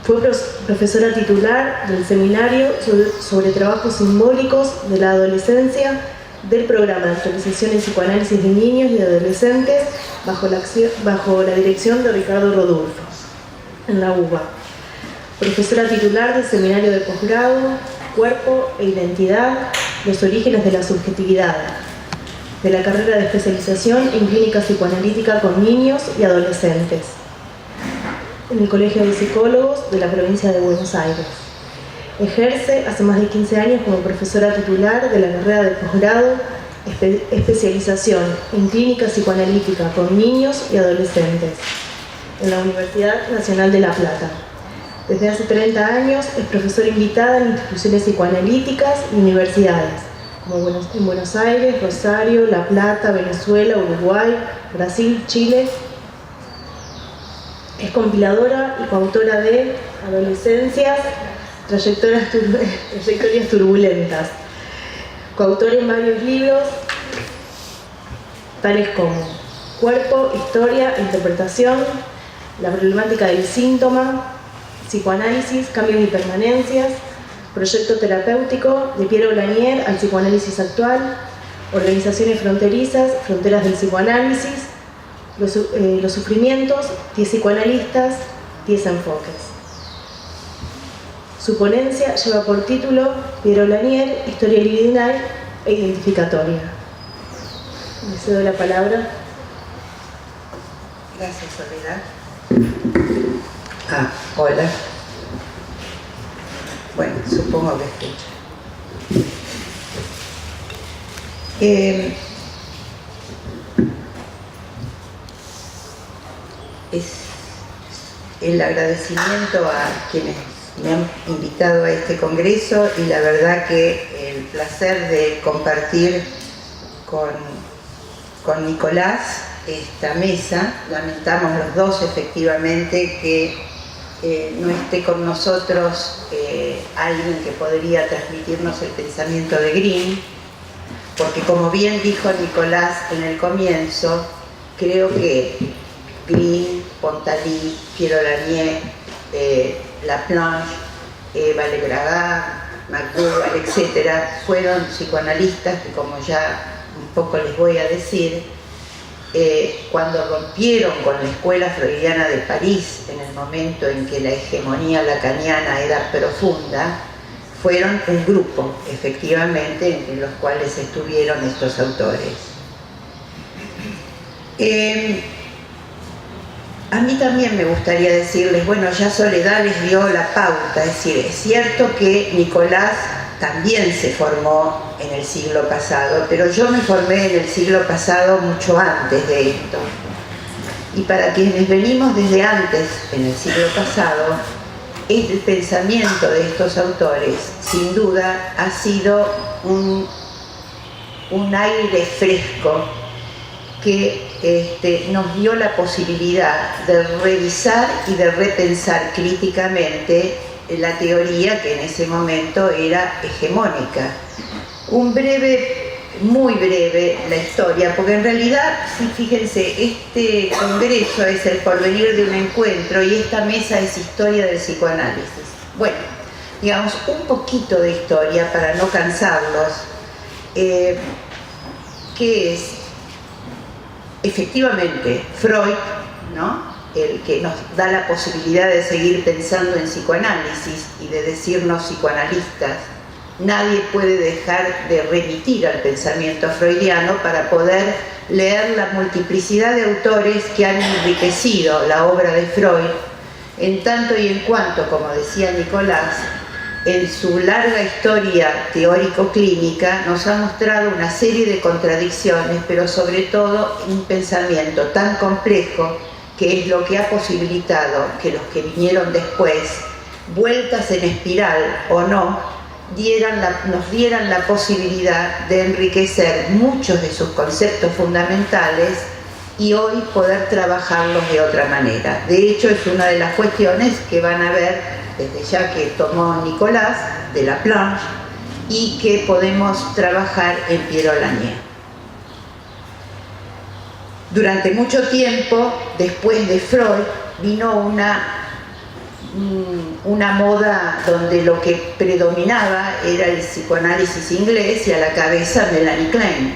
Fue profesora titular del Seminario sobre Trabajos Simbólicos de la Adolescencia del Programa de Actualización en Psicoanálisis de Niños y Adolescentes bajo la dirección de Ricardo Rodulfo, en la UBA. Profesora titular del Seminario de Posgrado, Cuerpo e Identidad Los orígenes de la subjetividad, de la carrera de especialización en clínica psicoanalítica con niños y adolescentes, en el Colegio de Psicólogos de la provincia de Buenos Aires. Ejerce hace más de 15 años como profesora titular de la carrera de posgrado, especialización en clínica psicoanalítica con niños y adolescentes, en la Universidad Nacional de La Plata. Desde hace 30 años es profesora invitada en instituciones psicoanalíticas y universidades, como en Buenos Aires, Rosario, La Plata, Venezuela, Uruguay, Brasil, Chile. Es compiladora y coautora de Adolescencias, trayectorias turbulentas. Coautora en varios libros, tales como Cuerpo, Historia e Interpretación, La problemática del síntoma, Psicoanálisis, Cambios y Permanencias, Proyecto terapéutico de Piero Lanier al psicoanálisis actual, Organizaciones fronterizas, Fronteras del psicoanálisis, Los sufrimientos, 10 psicoanalistas, 10 enfoques. Su ponencia lleva por título Piero Lanier, Historia libidinal e identificatoria. Le cedo la palabra. Gracias, Soledad. Hola. Bueno, supongo que escucha. Es el agradecimiento a quienes me han invitado a este congreso y la verdad que el placer de compartir con Nicolás esta mesa. Lamentamos los dos efectivamente que no esté con nosotros alguien que podría transmitirnos el pensamiento de Green, porque como bien dijo Nicolás en el comienzo, creo que Green, Pontalí, Piero Lanier, Laplanche, Vallebregard, McDougall, etcétera, fueron psicoanalistas que, como ya un poco les voy a decir, cuando rompieron con la escuela freudiana de París en el momento en que la hegemonía lacaniana era profunda, fueron un grupo, efectivamente, entre los cuales estuvieron estos autores. A mí también me gustaría decirles, bueno, ya Soledad les dio la pauta, es decir, es cierto que Nicolás también se formó en el siglo pasado, pero yo me formé en el siglo pasado mucho antes de esto. Y para quienes venimos desde antes, en el siglo pasado, el pensamiento de estos autores, sin duda, ha sido un aire fresco que nos dio la posibilidad de revisar y de repensar críticamente la teoría que en ese momento era hegemónica. Muy breve la historia, porque en realidad, fíjense, este congreso es el porvenir de un encuentro y esta mesa es historia del psicoanálisis. Bueno, digamos un poquito de historia para no cansarlos, que es efectivamente Freud, ¿no?, el que nos da la posibilidad de seguir pensando en psicoanálisis y de decirnos psicoanalistas. Nadie puede dejar de remitir al pensamiento freudiano para poder leer la multiplicidad de autores que han enriquecido la obra de Freud, en tanto y en cuanto, como decía Nicolás, en su larga historia teórico-clínica nos ha mostrado una serie de contradicciones, pero sobre todo un pensamiento tan complejo que es lo que ha posibilitado que los que vinieron después, vueltas en espiral o no, nos dieran la posibilidad de enriquecer muchos de sus conceptos fundamentales y hoy poder trabajarlos de otra manera. De hecho, es una de las cuestiones que van a ver desde ya que tomó Nicolás de Laplanche y que podemos trabajar en Piero Lanier. Durante mucho tiempo, después de Freud, vino una moda donde lo que predominaba era el psicoanálisis inglés y a la cabeza Melanie Klein.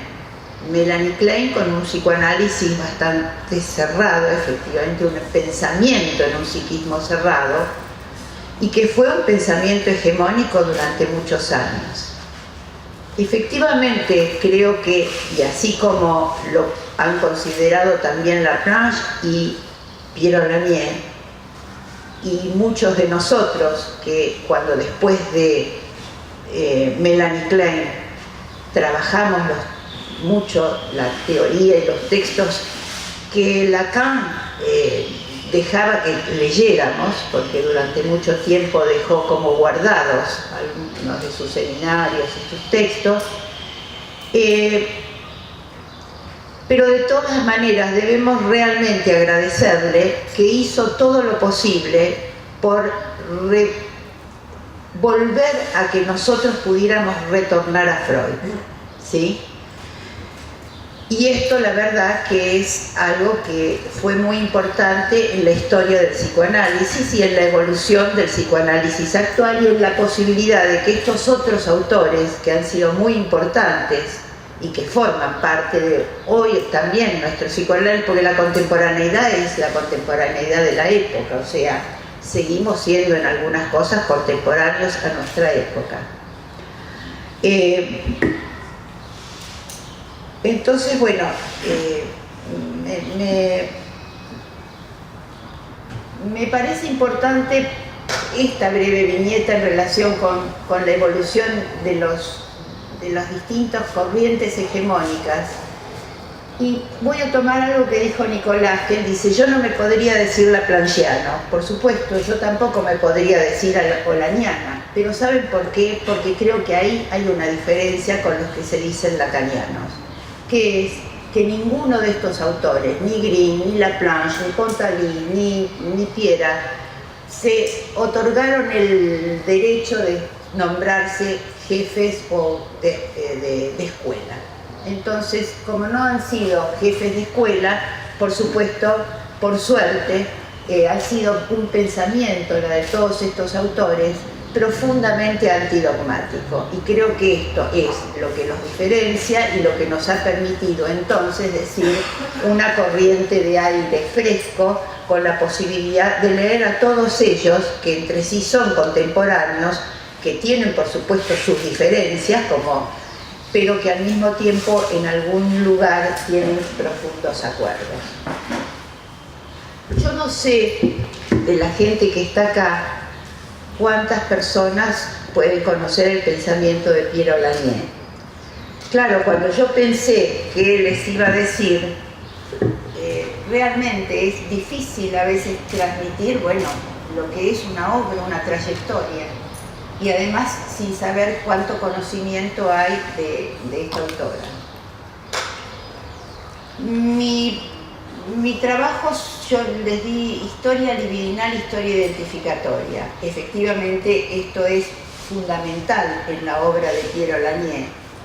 Melanie Klein con un psicoanálisis bastante cerrado, efectivamente un pensamiento en un psiquismo cerrado, y que fue un pensamiento hegemónico durante muchos años. Efectivamente, creo que, y así como lo han considerado también Laplanche y Piero Lanier, y muchos de nosotros que cuando después de Melanie Klein trabajamos mucho la teoría y los textos que Lacan dejaba que leyéramos, porque durante mucho tiempo dejó como guardados algunos de sus seminarios y sus textos, pero de todas maneras debemos realmente agradecerle que hizo todo lo posible por volver a que nosotros pudiéramos retornar a Freud, ¿sí? Y esto la verdad que es algo que fue muy importante en la historia del psicoanálisis y en la evolución del psicoanálisis actual, y en la posibilidad de que estos otros autores que han sido muy importantes y que forman parte de hoy también nuestro psicoanálisis, porque la contemporaneidad es la contemporaneidad de la época, o sea, seguimos siendo en algunas cosas contemporáneos a nuestra época. Entonces, bueno, me parece importante esta breve viñeta en relación con la evolución de las distintas corrientes hegemónicas. Y voy a tomar algo que dijo Nicolás, que él dice: yo no me podría decir laplanchiano. Por supuesto, yo tampoco me podría decir olaniana. Pero ¿saben por qué? Porque creo que ahí hay una diferencia con los que se dicen lacanianos, que es que ninguno de estos autores, ni Green, ni Laplanche, ni Pontalis, ni Piera, se otorgaron el derecho de nombrarse jefes de escuela. Entonces, como no han sido jefes de escuela, por supuesto, por suerte, ha sido un pensamiento, la de todos estos autores, profundamente antidogmático, y creo que esto es lo que los diferencia y lo que nos ha permitido entonces decir una corriente de aire fresco, con la posibilidad de leer a todos ellos que entre sí son contemporáneos, que tienen por supuesto sus diferencias, pero que al mismo tiempo en algún lugar tienen profundos acuerdos. Yo no sé de la gente que está acá cuántas personas pueden conocer el pensamiento de Piero Lanier. Claro, cuando yo pensé que les iba a decir, realmente es difícil a veces transmitir, bueno, lo que es una obra, una trayectoria, y además sin saber cuánto conocimiento hay de esta autora. Mi trabajo, yo les di historia libidinal, historia identificatoria. Efectivamente, esto es fundamental en la obra de Piero Lanier,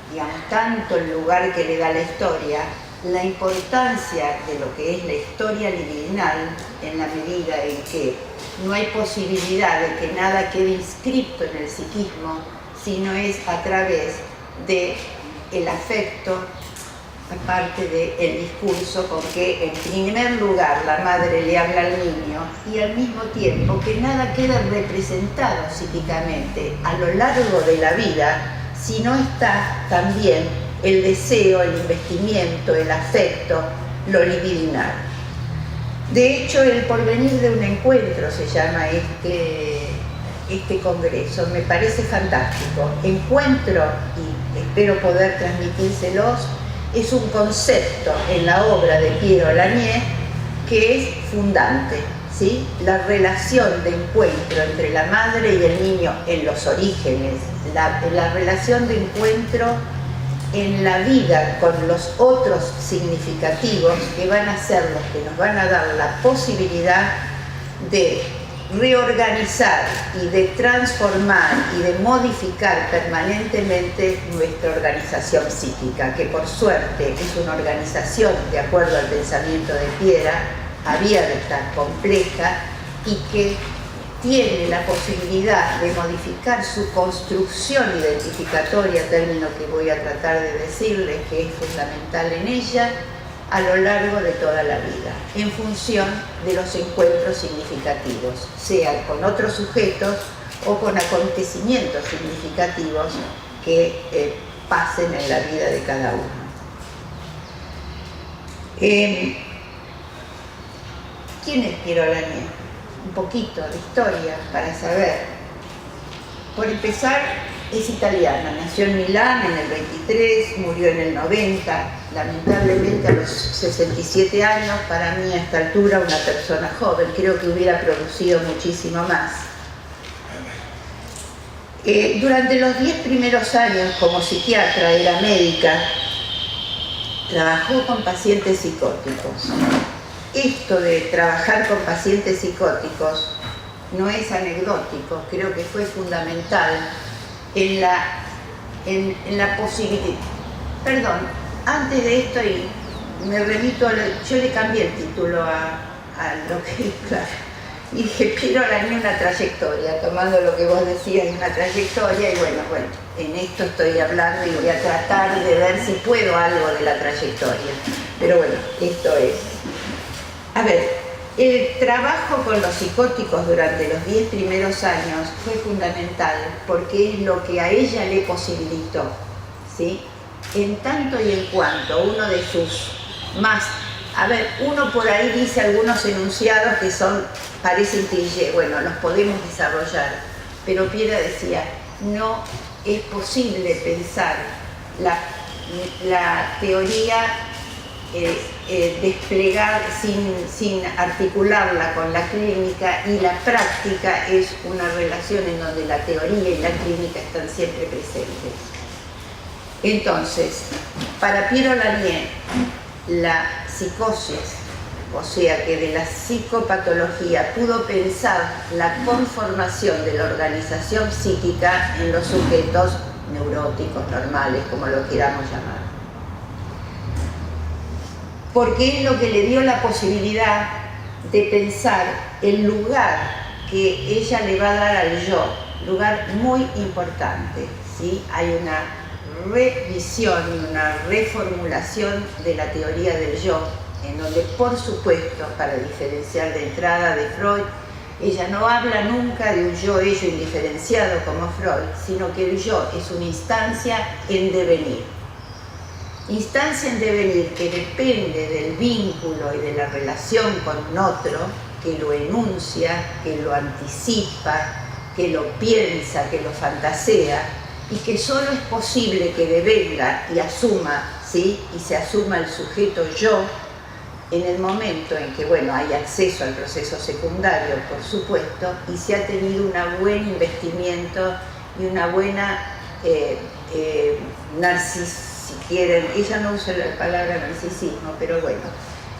digamos, tanto el lugar que le da la historia, la importancia de lo que es la historia libidinal, en la medida en que no hay posibilidad de que nada quede inscripto en el psiquismo, sino es a través del afecto, aparte del discurso con que en primer lugar la madre le habla al niño, y al mismo tiempo que nada queda representado psíquicamente a lo largo de la vida, si no está también el deseo, el investimiento, el afecto, lo libidinal. De hecho, el porvenir de un encuentro se llama este congreso, me parece fantástico. Encuentro, y espero poder transmitírselos, es un concepto en la obra de Piero Lanier que es fundante, ¿sí? La relación de encuentro entre la madre y el niño en los orígenes, la relación de encuentro en la vida con los otros significativos que van a ser los que nos van a dar la posibilidad de reorganizar y de transformar y de modificar permanentemente nuestra organización psíquica, que por suerte es una organización, de acuerdo al pensamiento de Piera, abierta, compleja, y que tiene la posibilidad de modificar su construcción identificatoria, término que voy a tratar de decirles que es fundamental en ella, a lo largo de toda la vida, en función de los encuentros significativos, sea con otros sujetos o con acontecimientos significativos que pasen en la vida de cada uno. ¿Quién es Piero Lanier? Un poquito de historia para saber. Por empezar, es italiana, nació en Milán en el 23, murió en el 90, lamentablemente a los 67 años, para mí a esta altura una persona joven, creo que hubiera producido muchísimo más. Durante los 10 primeros años como psiquiatra, era médica, trabajó con pacientes psicóticos. Esto de trabajar con pacientes psicóticos no es anecdótico, creo que fue fundamental en la posibilidad. Perdón, antes de esto, y me remito, yo le cambié el título a lo que, claro, y dije, Piero Lanier, una trayectoria, tomando lo que vos decías, una trayectoria, y bueno, en esto estoy hablando y voy a tratar de ver si puedo algo de la trayectoria. Pero bueno, esto es. A ver, el trabajo con los psicóticos durante los 10 primeros años fue fundamental porque es lo que a ella le posibilitó, ¿sí? En tanto y en cuanto uno de sus más... A ver, uno por ahí dice algunos enunciados que parecen cliché, bueno, los podemos desarrollar, pero Piera decía, no es posible pensar la teoría desplegar sin articularla con la clínica, y la práctica es una relación en donde la teoría y la clínica están siempre presentes. Entonces, para Piero Lanier, la psicosis, o sea que de la psicopatología pudo pensar la conformación de la organización psíquica en los sujetos neuróticos, normales, como lo queramos llamar. Porque es lo que le dio la posibilidad de pensar el lugar que ella le va a dar al yo, lugar muy importante, ¿sí? Hay una revisión y una reformulación de la teoría del yo, en donde, por supuesto, para diferenciar de entrada de Freud, ella no habla nunca de un yo-ello indiferenciado como Freud, sino que el yo es una instancia en devenir. Instancia en devenir que depende del vínculo y de la relación con otro, que lo enuncia, que lo anticipa, que lo piensa, que lo fantasea, y que solo es posible que devenga y asuma, ¿sí? Y se asuma el sujeto yo en el momento en que, bueno, hay acceso al proceso secundario, por supuesto, y se ha tenido un buen investimiento y una buena si quieren, ella no usa la palabra narcisismo, pero bueno,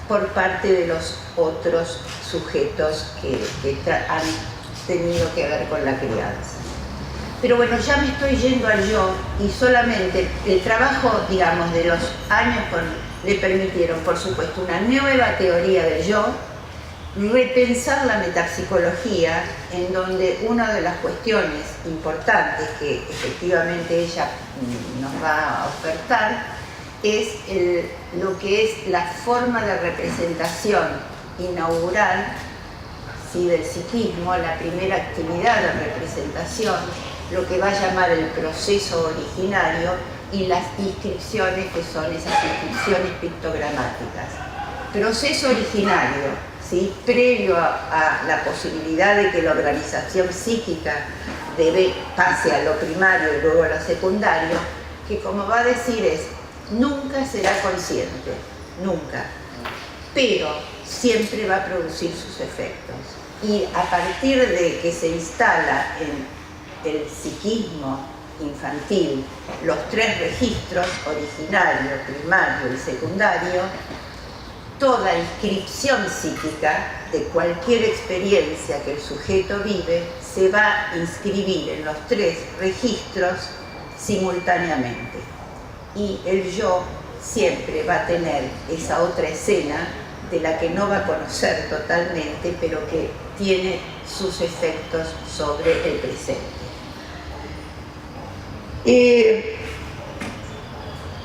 por parte de los otros sujetos que han tenido que ver con la crianza. Pero bueno, ya me estoy yendo al yo, y solamente el trabajo, digamos, de los años le permitieron, por supuesto, una nueva teoría del yo, repensar la metapsicología, en donde una de las cuestiones importantes que efectivamente ella nos va a ofertar es lo que es la forma de representación inaugural, ¿sí? Del psiquismo, la primera actividad de representación, lo que va a llamar el proceso originario, y las inscripciones, que son esas inscripciones pictogramáticas. Proceso originario, ¿sí? Previo a la posibilidad de que la organización psíquica pase a lo primario y luego a lo secundario, que, como va a decir, nunca será consciente, nunca, pero siempre va a producir sus efectos. Y a partir de que se instala en el psiquismo infantil los 3 registros, originario, primario y secundario, toda inscripción psíquica de cualquier experiencia que el sujeto vive se va a inscribir en los 3 registros simultáneamente. Y el yo siempre va a tener esa otra escena de la que no va a conocer totalmente, pero que tiene sus efectos sobre el presente.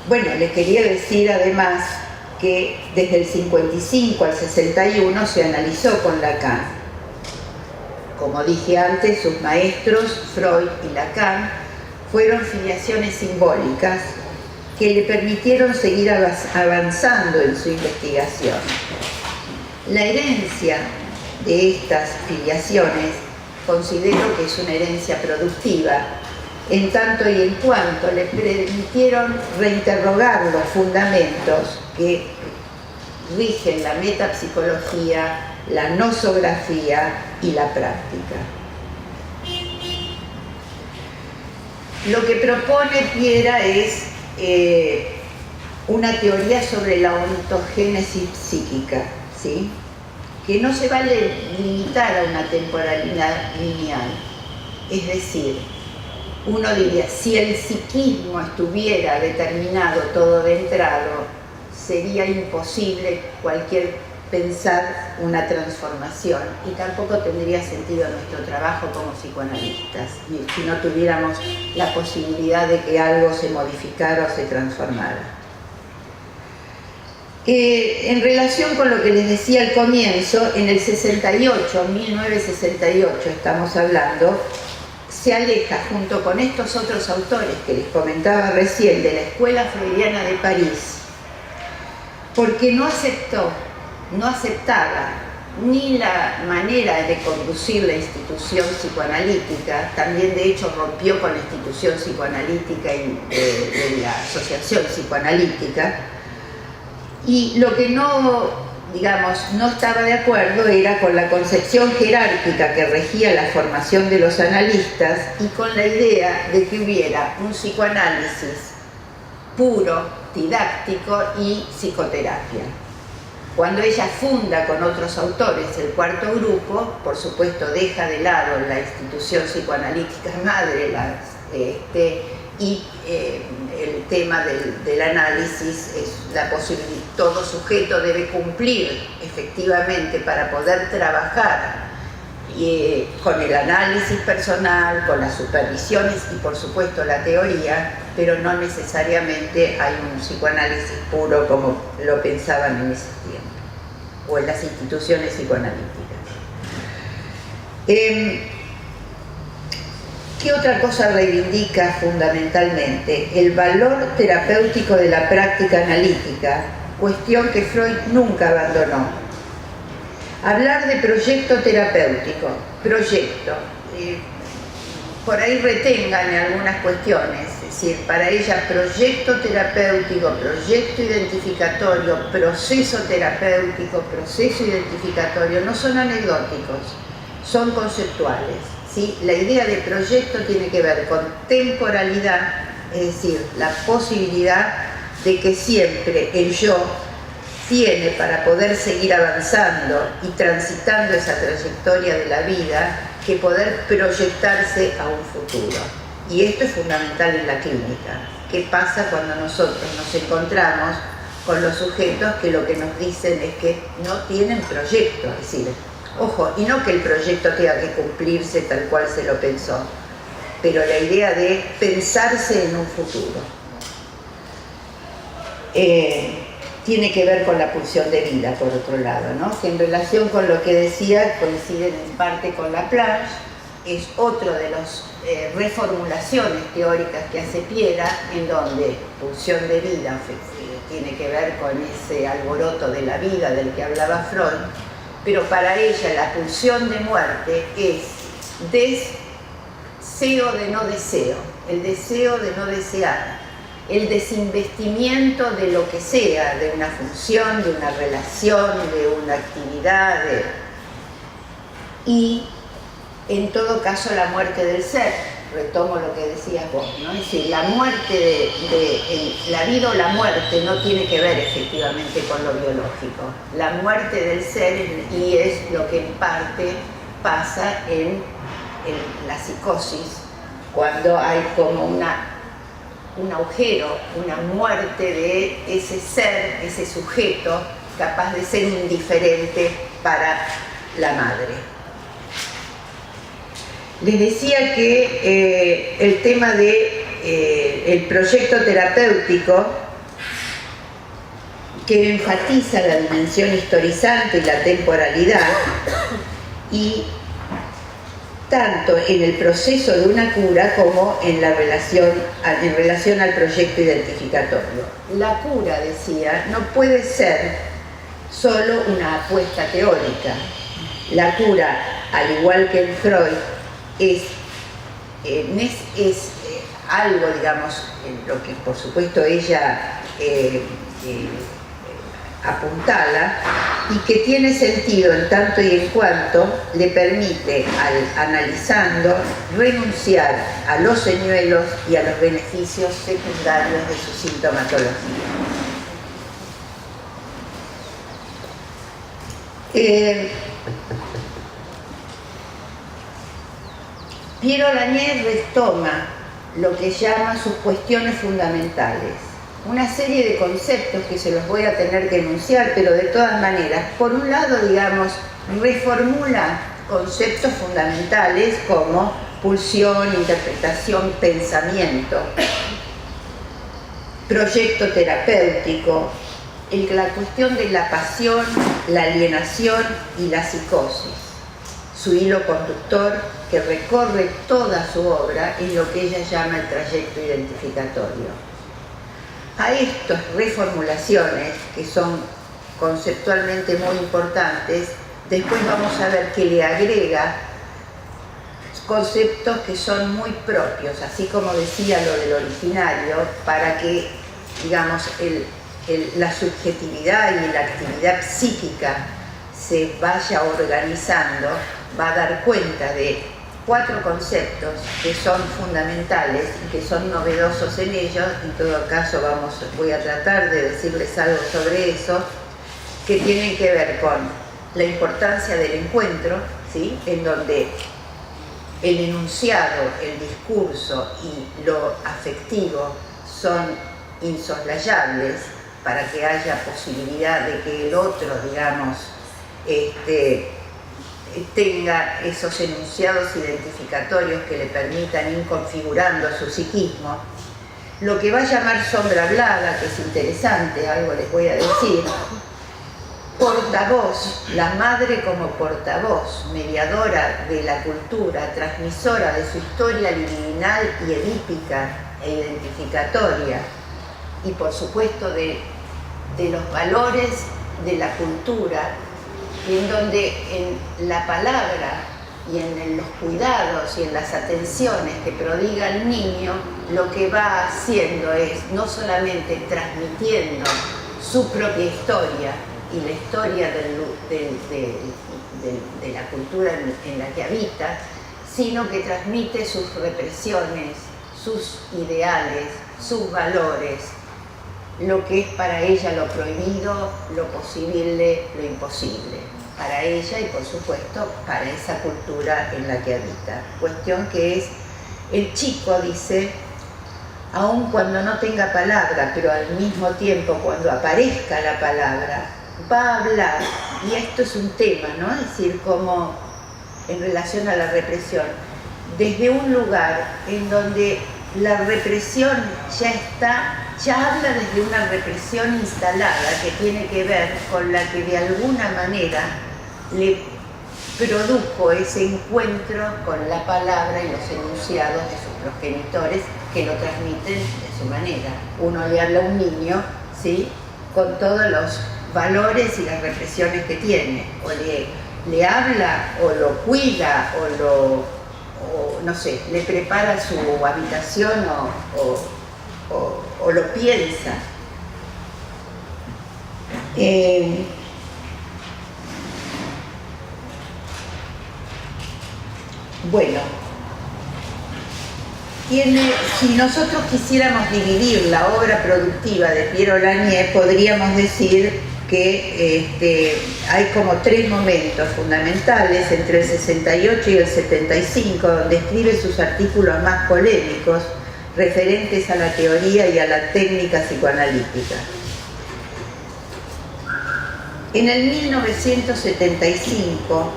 Bueno, les quería decir además que desde el 55 al 61 se analizó con Lacan. Como dije antes, sus maestros, Freud y Lacan, fueron filiaciones simbólicas que le permitieron seguir avanzando en su investigación. La herencia de estas filiaciones considero que es una herencia productiva, en tanto y en cuanto le permitieron reinterrogar los fundamentos que rigen la metapsicología, la nosografía y la práctica. Lo que propone Piera es una teoría sobre la ontogénesis psíquica, ¿sí? Que no se va a limitar a una temporalidad lineal. Es decir, uno diría, si el psiquismo estuviera determinado todo de entrado, sería imposible pensar una transformación, y tampoco tendría sentido nuestro trabajo como psicoanalistas si no tuviéramos la posibilidad de que algo se modificara o se transformara. En relación con lo que les decía al comienzo, en el 68, 1968 estamos hablando, se aleja junto con estos otros autores que les comentaba recién de la Escuela Freudiana de París, porque no aceptaba ni la manera de conducir la institución psicoanalítica, también de hecho rompió con la institución psicoanalítica y de la asociación psicoanalítica, y lo que no estaba de acuerdo era con la concepción jerárquica que regía la formación de los analistas y con la idea de que hubiera un psicoanálisis puro, didáctico y psicoterapia. Cuando ella funda con otros autores el cuarto grupo, por supuesto deja de lado la institución psicoanalítica madre y el tema del análisis es la posibilidad, todo sujeto debe cumplir efectivamente para poder trabajar con el análisis personal, con las supervisiones y por supuesto la teoría, pero no necesariamente hay un psicoanálisis puro como lo pensaban en ese tiempo, o en las instituciones psicoanalíticas. ¿Qué otra cosa reivindica fundamentalmente? El valor terapéutico de la práctica analítica, cuestión que Freud nunca abandonó. Hablar de proyecto terapéutico, por ahí retengan en algunas cuestiones, es decir, para ella proyecto terapéutico, proyecto identificatorio, proceso terapéutico, proceso identificatorio, no son anecdóticos, son conceptuales, ¿sí? La idea de proyecto tiene que ver con temporalidad, es decir, la posibilidad de que siempre el yo tiene, para poder seguir avanzando y transitando esa trayectoria de la vida, que poder proyectarse a un futuro. Y esto es fundamental en la clínica. ¿Qué pasa cuando nosotros nos encontramos con los sujetos que lo que nos dicen es que no tienen proyecto? Es decir, ojo, y no que el proyecto tenga que cumplirse tal cual se lo pensó, pero la idea de pensarse en un futuro. Tiene que ver con la pulsión de vida, por otro lado, ¿no? Que en relación con lo que decía, coinciden en parte con Laplanche, es otro de las reformulaciones teóricas que hace Piera, en donde pulsión de vida tiene que ver con ese alboroto de la vida del que hablaba Freud, pero para ella la pulsión de muerte es deseo de no deseo, el deseo de no desear, el desinvestimiento de lo que sea, de una función, de una relación, de una actividad, y en todo caso la muerte del ser. Retomo lo que decías vos, ¿no? Es decir, la muerte la vida o la muerte no tiene que ver efectivamente con lo biológico. La muerte del ser, y es lo que en parte pasa en la psicosis, cuando hay como un agujero, una muerte de ese ser, ese sujeto, capaz de ser indiferente para la madre. Les decía que el tema del proyecto terapéutico, que enfatiza la dimensión historizante y la temporalidad, y tanto en el proceso de una cura como en relación al proyecto identificatorio. La cura, decía, no puede ser solo una apuesta teórica. La cura, al igual que en Freud, es algo, digamos, en lo que por supuesto ella apuntala, y que tiene sentido en tanto y en cuanto le permite, analizando, renunciar a los señuelos y a los beneficios secundarios de su sintomatología. Piero Lanier retoma lo que llama sus cuestiones fundamentales, una serie de conceptos que se los voy a tener que enunciar, pero de todas maneras, por un lado, digamos, reformula conceptos fundamentales como pulsión, interpretación, pensamiento, proyecto terapéutico, la cuestión de la pasión, la alienación y la psicosis. Su hilo conductor, que recorre toda su obra, es lo que ella llama el trayecto identificatorio. A estas reformulaciones, que son conceptualmente muy importantes, después vamos a ver que le agrega conceptos que son muy propios, así como decía lo del originario, para que, digamos, la subjetividad y la actividad psíquica se vaya organizando, va a dar cuenta de 4 conceptos que son fundamentales y que son novedosos en ellos. En todo caso voy a tratar de decirles algo sobre eso, que tienen que ver con la importancia del encuentro, ¿sí?, en donde el enunciado, el discurso y lo afectivo son insoslayables para que haya posibilidad de que el otro, digamos, tenga esos enunciados identificatorios que le permitan ir configurando su psiquismo. Lo que va a llamar sombra hablada, que es interesante, algo les voy a decir, portavoz, la madre como portavoz, mediadora de la cultura, transmisora de su historia libidinal y edípica e identificatoria, y por supuesto de los valores de la cultura, en donde en la palabra y en los cuidados y en las atenciones que prodiga el niño, lo que va haciendo es no solamente transmitiendo su propia historia y la historia de la cultura en la que habita, sino que transmite sus represiones, sus ideales, sus valores, lo que es para ella lo prohibido, lo posible, lo imposible, para ella y por supuesto para esa cultura en la que habita. Cuestión que es, el chico dice, aun cuando no tenga palabra, pero al mismo tiempo cuando aparezca la palabra, va a hablar, y esto es un tema, ¿no? Es decir, como en relación a la represión, desde un lugar en donde la represión ya habla desde una represión instalada que tiene que ver con la que de alguna manera le produjo ese encuentro con la palabra y los enunciados de sus progenitores que lo transmiten de su manera. Uno le habla a un niño, ¿sí?, con todos los valores y las represiones que tiene, o le habla o lo cuida o no sé, le prepara su habitación o lo piensa. Bueno, si nosotros quisiéramos dividir la obra productiva de Piero Lanier, podríamos decir que hay como 3 momentos fundamentales, entre el 68 y el 75, donde escribe sus artículos más polémicos, referentes a la teoría y a la técnica psicoanalítica. En el 1975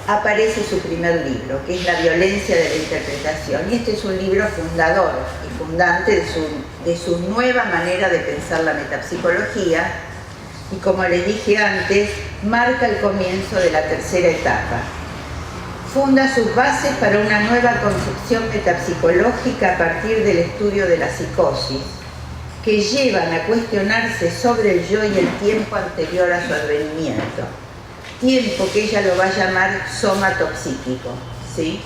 aparece su primer libro, que es La violencia de la interpretación, y este es un libro fundador y fundante de su nueva manera de pensar la metapsicología, y como les dije antes, marca el comienzo de la tercera etapa. funda sus bases para una nueva concepción metapsicológica a partir del estudio de la psicosis, que llevan a cuestionarse sobre el yo y el tiempo anterior a su advenimiento, tiempo que ella lo va a llamar somatopsíquico, ¿sí?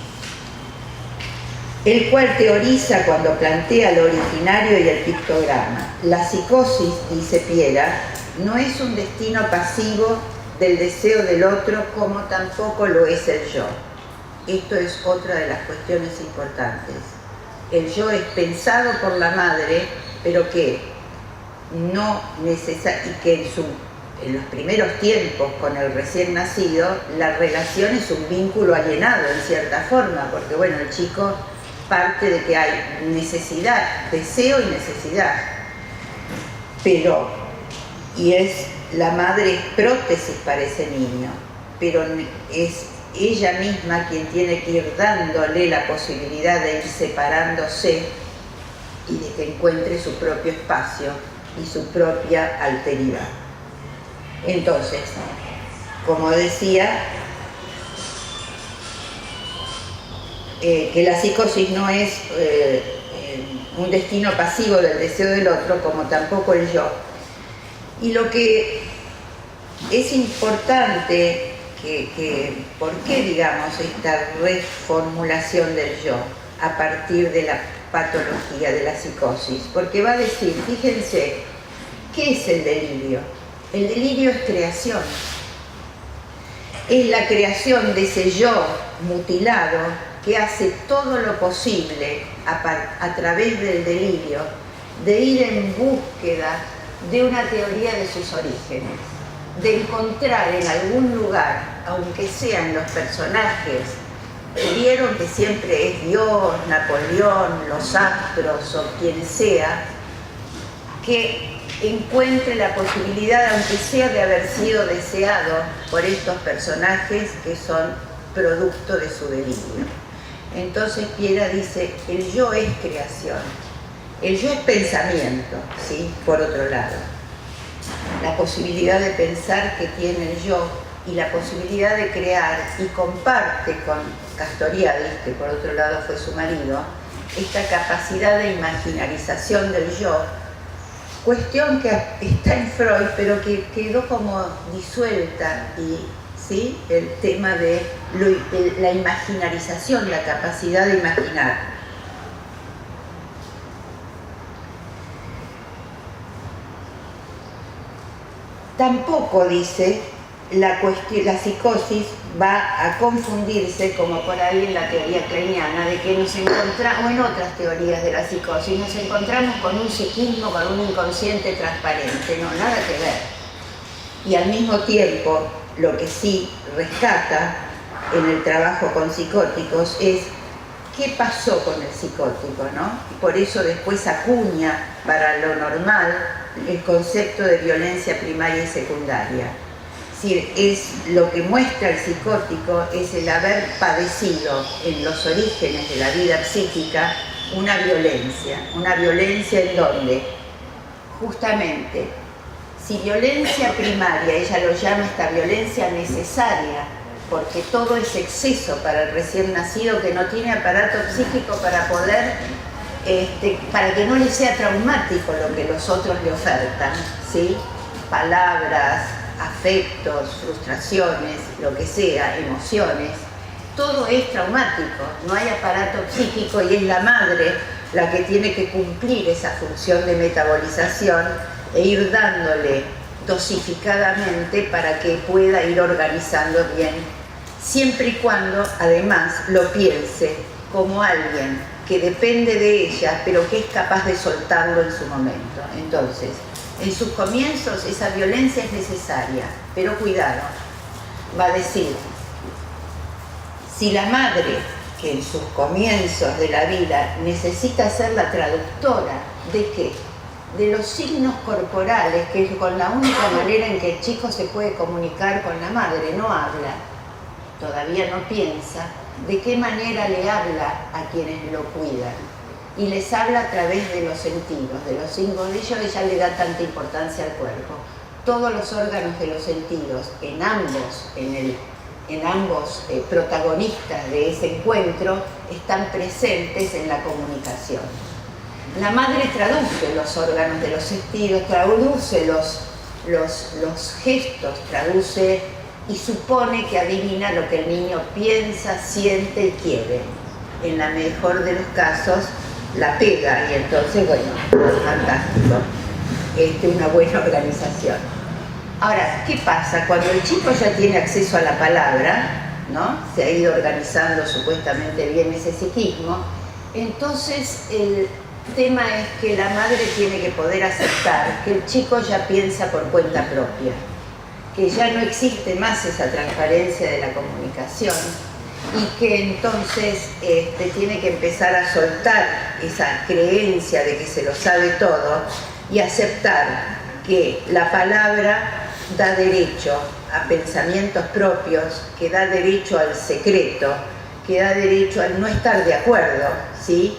El cual teoriza cuando plantea lo originario y el pictograma. La psicosis, dice Piera, no es un destino pasivo del deseo del otro, como tampoco lo es el yo. Esto es otra de las cuestiones importantes. El yo es pensado por la madre, pero que no y que en los primeros tiempos con el recién nacido, la relación es un vínculo alienado en cierta forma, porque bueno, el chico parte de que hay necesidad, deseo y necesidad, pero, la madre es prótesis para ese niño, pero es ella misma quien tiene que ir dándole la posibilidad de ir separándose y de que encuentre su propio espacio y su propia alteridad. Entonces, como decía, que la psicosis no es un destino pasivo del deseo del otro, como tampoco el yo. Y lo que es importante, ¿por qué digamos esta reformulación del yo a partir de la patología de la psicosis? Porque va a decir, fíjense, ¿qué es el delirio? El delirio es creación. Es la creación de ese yo mutilado que hace todo lo posible a través del delirio de ir en búsqueda de una teoría de sus orígenes, de encontrar en algún lugar, aunque sean los personajes, vieron que siempre es Dios, Napoleón, los astros o quien sea, que encuentre la posibilidad, aunque sea de haber sido deseado por estos personajes que son producto de su delirio. Entonces Piera dice, el yo es creación, el yo es pensamiento, ¿sí? Por otro lado, la posibilidad de pensar que tiene el yo y la posibilidad de crear, y comparte con Castoriadis, que por otro lado fue su marido, esta capacidad de imaginarización del yo, cuestión que está en Freud, pero que quedó como disuelta, y ¿sí? El tema de la imaginarización, la capacidad de imaginar. Tampoco, dice, la psicosis va a confundirse, como por ahí en la teoría kleiniana, de que nos encontramos, o en otras teorías de la psicosis, nos encontramos con un psiquismo, con un inconsciente transparente, no, nada que ver. Y al mismo tiempo, lo que sí rescata en el trabajo con psicóticos es qué pasó con el psicótico, ¿no? Y por eso después acuña para lo normal el concepto de violencia primaria y secundaria. Es decir, es lo que muestra el psicótico es el haber padecido en los orígenes de la vida psíquica una violencia en donde justamente, si violencia primaria, ella lo llama esta violencia necesaria, porque todo es exceso para el recién nacido que no tiene aparato psíquico para poder, para que no le sea traumático lo que los otros le ofertan, ¿sí? Palabras, afectos, frustraciones, lo que sea, emociones, todo es traumático, no hay aparato psíquico y es la madre la que tiene que cumplir esa función de metabolización e ir dándole dosificadamente para que pueda ir organizando bien, siempre y cuando además lo piense como alguien que depende de ella, pero que es capaz de soltarlo en su momento. Entonces, en sus comienzos esa violencia es necesaria, pero cuidado, va a decir, si la madre, que en sus comienzos de la vida necesita ser la traductora, ¿de qué? De los signos corporales, que es con la única manera en que el chico se puede comunicar con la madre, no habla, todavía no piensa, de qué manera le habla a quienes lo cuidan. Y les habla a través de los sentidos, de los signos de ellos, ella le da tanta importancia al cuerpo. Todos los órganos de los sentidos, en ambos, en el en ambos protagonistas de ese encuentro están presentes en la comunicación. La madre traduce los órganos de los sentidos, traduce los gestos, traduce y supone que adivina lo que el niño piensa, siente y quiere. En la mejor de los casos, la pega, y entonces, bueno, es fantástico. Una buena organización. Ahora, ¿qué pasa? Cuando el chico ya tiene acceso a la palabra, ¿no? Se ha ido organizando supuestamente bien ese psiquismo, entonces el tema es que la madre tiene que poder aceptar que el chico ya piensa por cuenta propia, que ya no existe más esa transparencia de la comunicación y que entonces tiene que empezar a soltar esa creencia de que se lo sabe todo y aceptar que la palabra da derecho a pensamientos propios, que da derecho al secreto, que da derecho al no estar de acuerdo, ¿sí?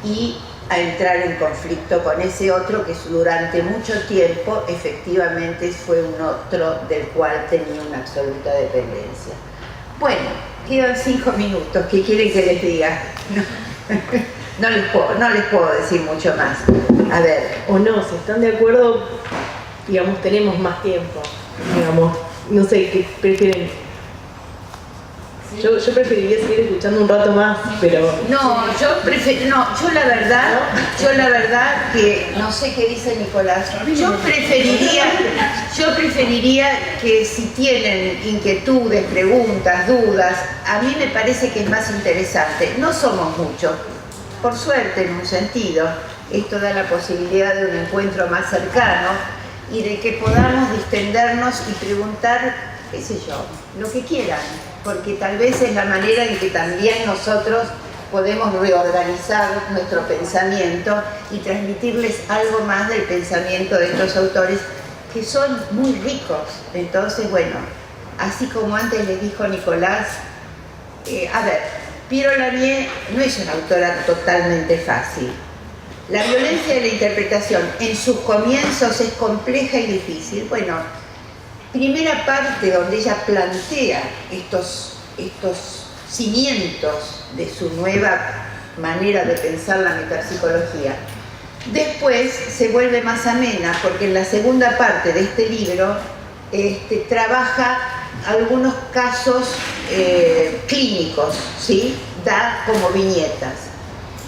Y a entrar en conflicto con ese otro que durante mucho tiempo efectivamente fue un otro del cual tenía una absoluta dependencia. Bueno, quedan 5 minutos, ¿qué quieren que les diga? No les puedo decir mucho más. A ver. O no, si están de acuerdo, digamos, tenemos más tiempo. Digamos, no sé, ¿qué prefieren? Yo preferiría seguir escuchando un rato más, pero... Yo la verdad que, no sé qué dice Nicolás, yo preferiría que si tienen inquietudes, preguntas, dudas, a mí me parece que es más interesante. No somos muchos, por suerte en un sentido, esto da la posibilidad de un encuentro más cercano y de que podamos distendernos y preguntar, qué sé yo, lo que quieran, porque tal vez es la manera en que también nosotros podemos reorganizar nuestro pensamiento y transmitirles algo más del pensamiento de estos autores que son muy ricos. Entonces, bueno, así como antes les dijo Nicolás, a ver, Piero Lanier no es una autora totalmente fácil. La violencia de la interpretación en sus comienzos es compleja y difícil. Bueno, primera parte donde ella plantea estos cimientos de su nueva manera de pensar la metapsicología. Después se vuelve más amena porque en la segunda parte de este libro trabaja algunos casos clínicos, ¿sí? Da como viñetas.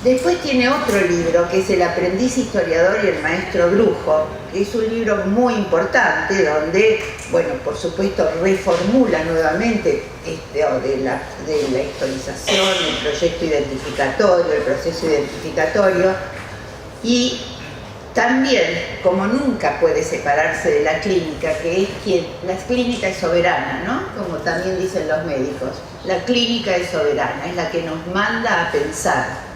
Después tiene otro libro que es El aprendiz historiador y el maestro brujo, que es un libro muy importante donde, bueno, por supuesto reformula nuevamente de la historización, el proyecto identificatorio, el proceso identificatorio, y también, como nunca puede separarse de la clínica, que es la clínica es soberana, ¿no? Como también dicen los médicos, la clínica es soberana, es la que nos manda a pensar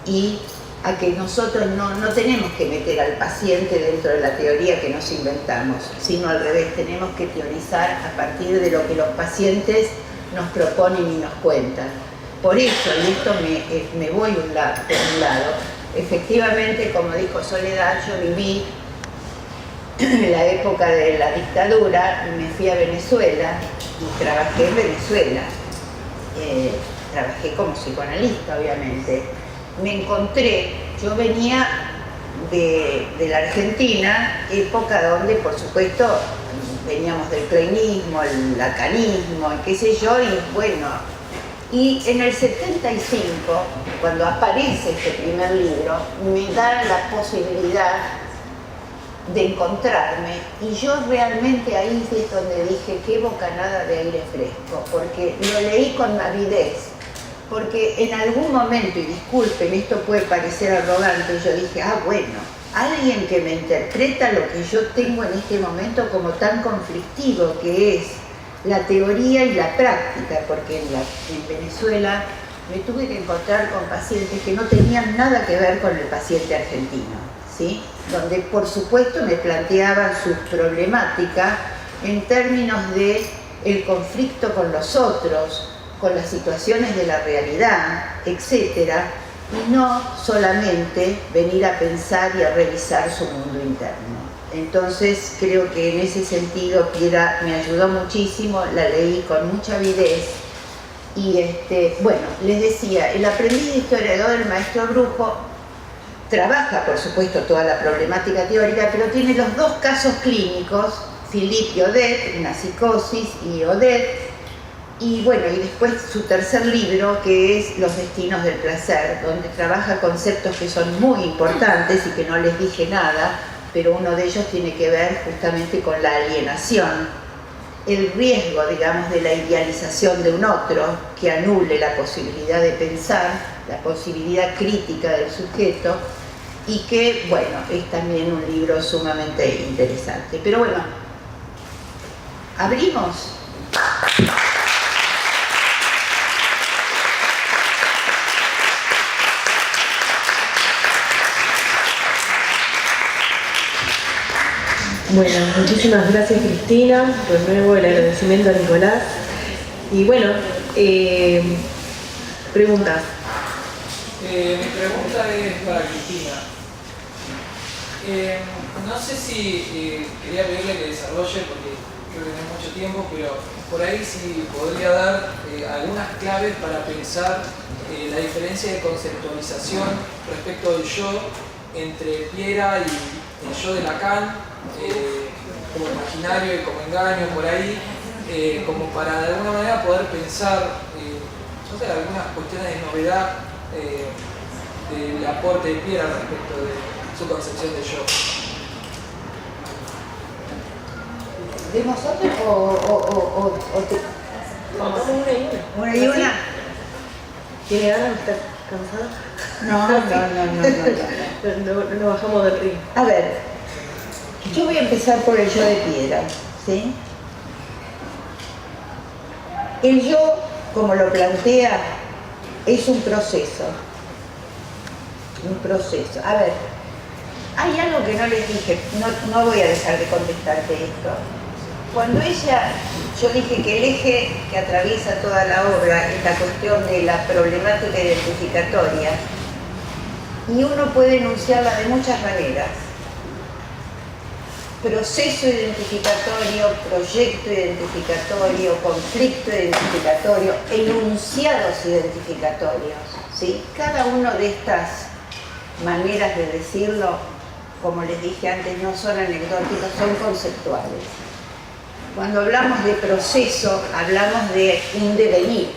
y a que nosotros no tenemos que meter al paciente dentro de la teoría que nos inventamos, sino al revés, tenemos que teorizar a partir de lo que los pacientes nos proponen y nos cuentan. Por eso, y esto me voy por un lado, efectivamente, como dijo Soledad, yo viví en la época de la dictadura, me fui a Venezuela y trabajé en Venezuela. Trabajé como psicoanalista, obviamente. Me encontré, yo venía de la Argentina, época donde, por supuesto, veníamos del kleinismo, el lacanismo, qué sé yo, y bueno, y en el 75, cuando aparece este primer libro, me da la posibilidad de encontrarme, y yo realmente ahí es donde dije, qué bocanada de aire fresco, porque lo leí con avidez. Porque en algún momento, y disculpen, esto puede parecer arrogante, yo dije, bueno, alguien que me interpreta lo que yo tengo en este momento como tan conflictivo, que es la teoría y la práctica, porque en Venezuela me tuve que encontrar con pacientes que no tenían nada que ver con el paciente argentino, ¿sí? Donde, por supuesto, me planteaban sus problemáticas en términos de el conflicto con los otros, con las situaciones de la realidad, etcétera, y no solamente venir a pensar y a revisar su mundo interno. Entonces creo que en ese sentido Piera me ayudó muchísimo, la leí con mucha avidez. Y bueno, les decía, el aprendiz de historiador, el maestro Brujo, trabaja por supuesto toda la problemática teórica, pero tiene los dos casos clínicos, Philippe y Odette, una psicosis y Odette, y bueno, y después su tercer libro, que es Los destinos del placer, donde trabaja conceptos que son muy importantes y que no les dije nada, pero uno de ellos tiene que ver justamente con la alienación, el riesgo, digamos, de la idealización de un otro que anule la posibilidad de pensar, la posibilidad crítica del sujeto, y que, bueno, es también un libro sumamente interesante. Pero bueno, abrimos. Bueno, muchísimas gracias Cristina, de nuevo el agradecimiento a Nicolás. Y bueno, preguntas. Mi pregunta es para Cristina. No sé si quería pedirle que desarrolle, porque creo que no hay mucho tiempo, pero por ahí sí podría dar algunas claves para pensar la diferencia de conceptualización respecto del yo entre Piera y el yo de Lacan, como imaginario y como engaño por ahí, como para de alguna manera poder pensar no sé, algunas cuestiones de novedad del aporte de Piera respecto de su concepción de yo. ¿Vemos otro o te... Vamos una y una. ¿Una y una? ¿Tiene ganas de estar cansada? No bajamos del ring. A ver, yo voy a empezar por el yo de Piera, ¿sí? El yo, como lo plantea, es un proceso. Un proceso. A ver, hay algo que no les dije, no voy a dejar de contestarte esto. Cuando yo dije que el eje que atraviesa toda la obra es la cuestión de la problemática identificatoria, y uno puede enunciarla de muchas maneras. Proceso identificatorio, proyecto identificatorio, conflicto identificatorio, enunciados identificatorios, ¿sí? Cada una de estas maneras de decirlo, como les dije antes, no son anecdóticas, son conceptuales. Cuando hablamos de proceso, hablamos de un devenir.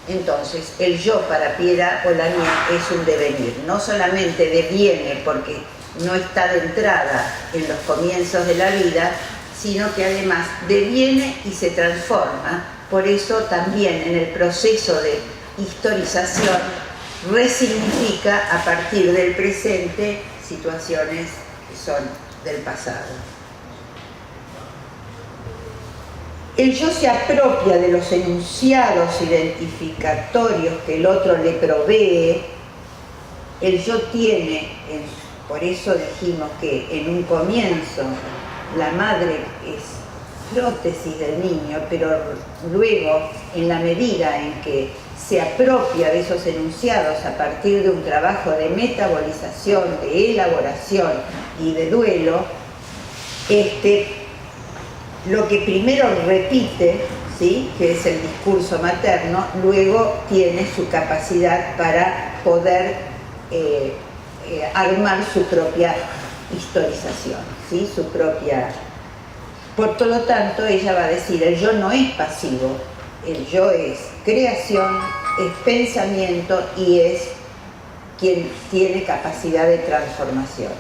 Entonces, el yo para Piera Polanyi es un devenir. No solamente deviene porque no está de entrada en los comienzos de la vida, sino que además deviene y se transforma. Por eso también en el proceso de historización resignifica a partir del presente situaciones que son del pasado. El yo se apropia de los enunciados identificatorios que el otro le provee. El yo tiene, por eso dijimos que en un comienzo la madre es prótesis del niño, pero luego, en la medida en que se apropia de esos enunciados a partir de un trabajo de metabolización, de elaboración y de duelo, lo que primero repite, ¿sí?, que es el discurso materno, luego tiene su capacidad para poder armar su propia historización, ¿sí?, su propia... Por todo lo tanto, ella va a decir, el yo no es pasivo, el yo es creación, es pensamiento y es quien tiene capacidad de transformación.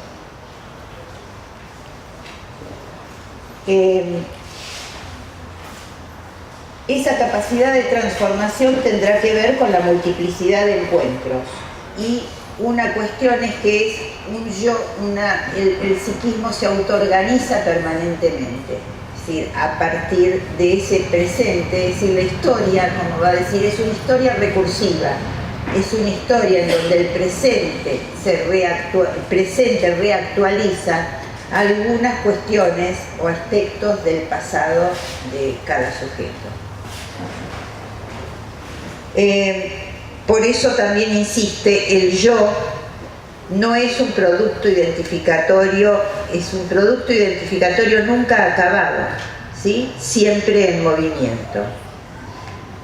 Esa capacidad de transformación tendrá que ver con la multiplicidad de encuentros. Y una cuestión es que es un yo, el psiquismo se autoorganiza permanentemente, es decir, a partir de ese presente, es decir, la historia, como va a decir, es una historia recursiva, es una historia en donde el presente reactualiza algunas cuestiones o aspectos del pasado de cada sujeto. Por eso también insiste, el yo no es un producto identificatorio, es un producto identificatorio nunca acabado, ¿sí? Siempre en movimiento.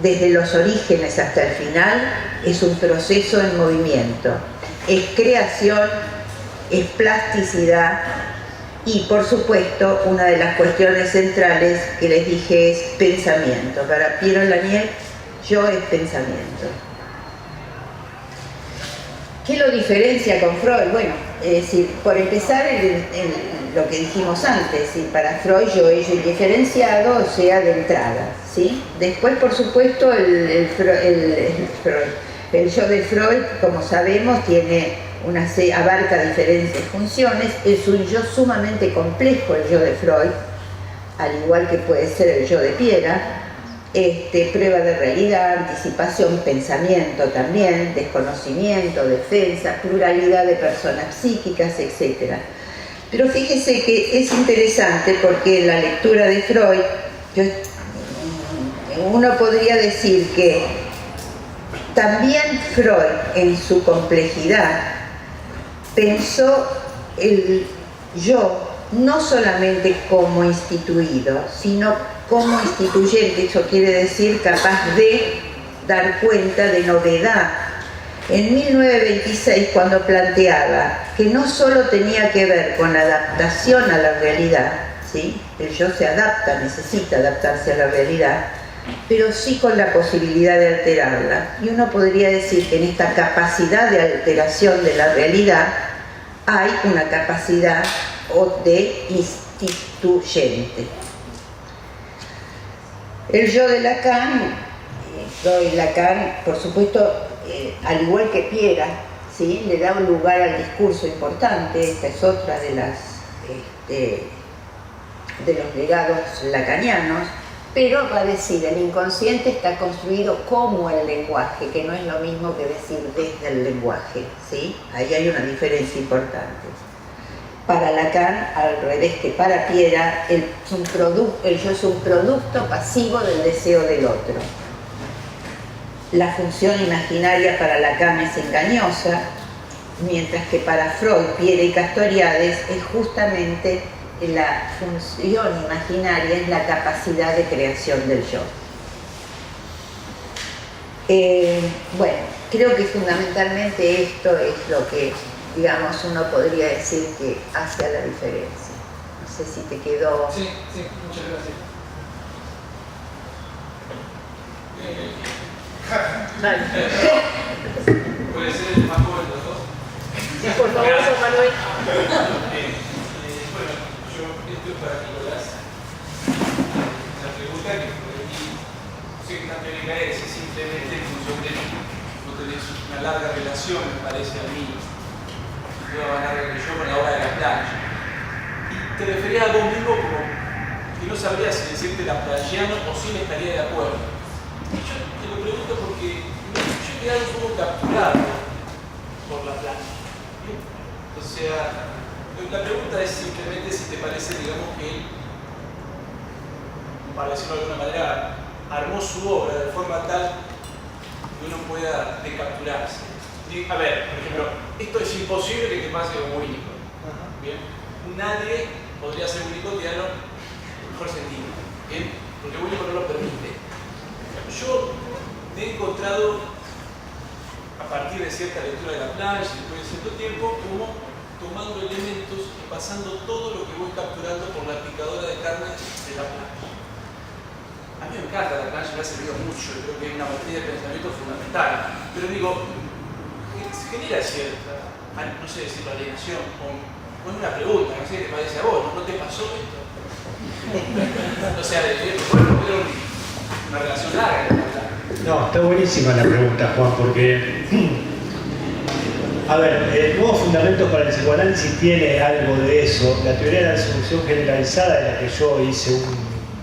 Desde los orígenes hasta el final es un proceso en movimiento. Es creación, es plasticidad y, por supuesto, una de las cuestiones centrales que les dije es pensamiento. Para Piero Lanier, yo es pensamiento. ¿Qué lo diferencia con Freud? Bueno, es decir, por empezar, lo que dijimos antes, ¿sí? Para Freud yo, ello indiferenciado, o sea, de entrada, ¿sí? Después, por supuesto, el yo de Freud, como sabemos, abarca diferentes funciones, es un yo sumamente complejo, el yo de Freud, al igual que puede ser el yo de Piera. Prueba de realidad, anticipación, pensamiento también, desconocimiento, defensa, pluralidad de personas psíquicas, etc. Pero fíjese que es interesante porque en la lectura de Freud, uno podría decir que también Freud, en su complejidad, pensó el yo no solamente como instituido, sino como instituyente, eso quiere decir capaz de dar cuenta de novedad. En 1926, cuando planteaba que no solo tenía que ver con adaptación a la realidad, ¿sí? El yo se adapta, necesita adaptarse a la realidad, pero sí con la posibilidad de alterarla. Y uno podría decir que en esta capacidad de alteración de la realidad hay una capacidad de instituyente. El yo de Lacan, por supuesto, al igual que Piera, ¿sí? Le da un lugar al discurso importante. Esta es otra de los legados lacanianos, pero va a decir, el inconsciente está construido como el lenguaje, que no es lo mismo que decir desde el lenguaje, ¿sí? Ahí hay una diferencia importante. Para Lacan, al revés que para Piera, el yo es un producto pasivo del deseo del otro. La función imaginaria para Lacan es engañosa, mientras que para Freud, Piera y Castoriadis es justamente la función imaginaria, es la capacidad de creación del yo. Bueno, creo que fundamentalmente esto es lo que, digamos, uno podría decir que hace la diferencia. No sé si te quedó... Sí, muchas gracias. Dale. ¿Puede ser el más joven de los dos? Sí, por favor, José Manuel. Bueno, esto es para Nicolás. La pregunta que por aquí, no sé qué tan teórica es simplemente en función de no tenés una larga relación, me parece a mí, más larga que yo, con la obra de la plancha. Y te referías a vos mismo como que no sabrías si decirte laplaciano o si me estaría de acuerdo. Yo te lo pregunto porque yo he quedado un poco capturado por la plancha. O sea, la pregunta es simplemente si te parece, digamos, que él, para decirlo de alguna manera, armó su obra de forma tal que uno pueda decapturarse. A ver, por ejemplo, esto es imposible que te pase como único. ¿Bien? Nadie podría ser unicotiano en el mejor sentido. ¿Bien? Porque único no lo permite. Yo he encontrado, a partir de cierta lectura de la plancha, después de cierto tiempo, como tomando elementos y pasando todo lo que voy capturando por la picadora de carne de la plancha. A mí me encanta la plancha, me ha servido mucho, creo que es una materia de pensamiento fundamental. Pero digo, se genera cierta, no sé decir, alienación, o es una pregunta, no sé qué te parece a vos, ¿no te pasó esto? O sea, bueno, era una relación larga. No, está buenísima la pregunta, Juan, porque a ver, el nuevo fundamento para el psicoanálisis tiene algo de eso. La teoría de la solución generalizada, de la que yo hice un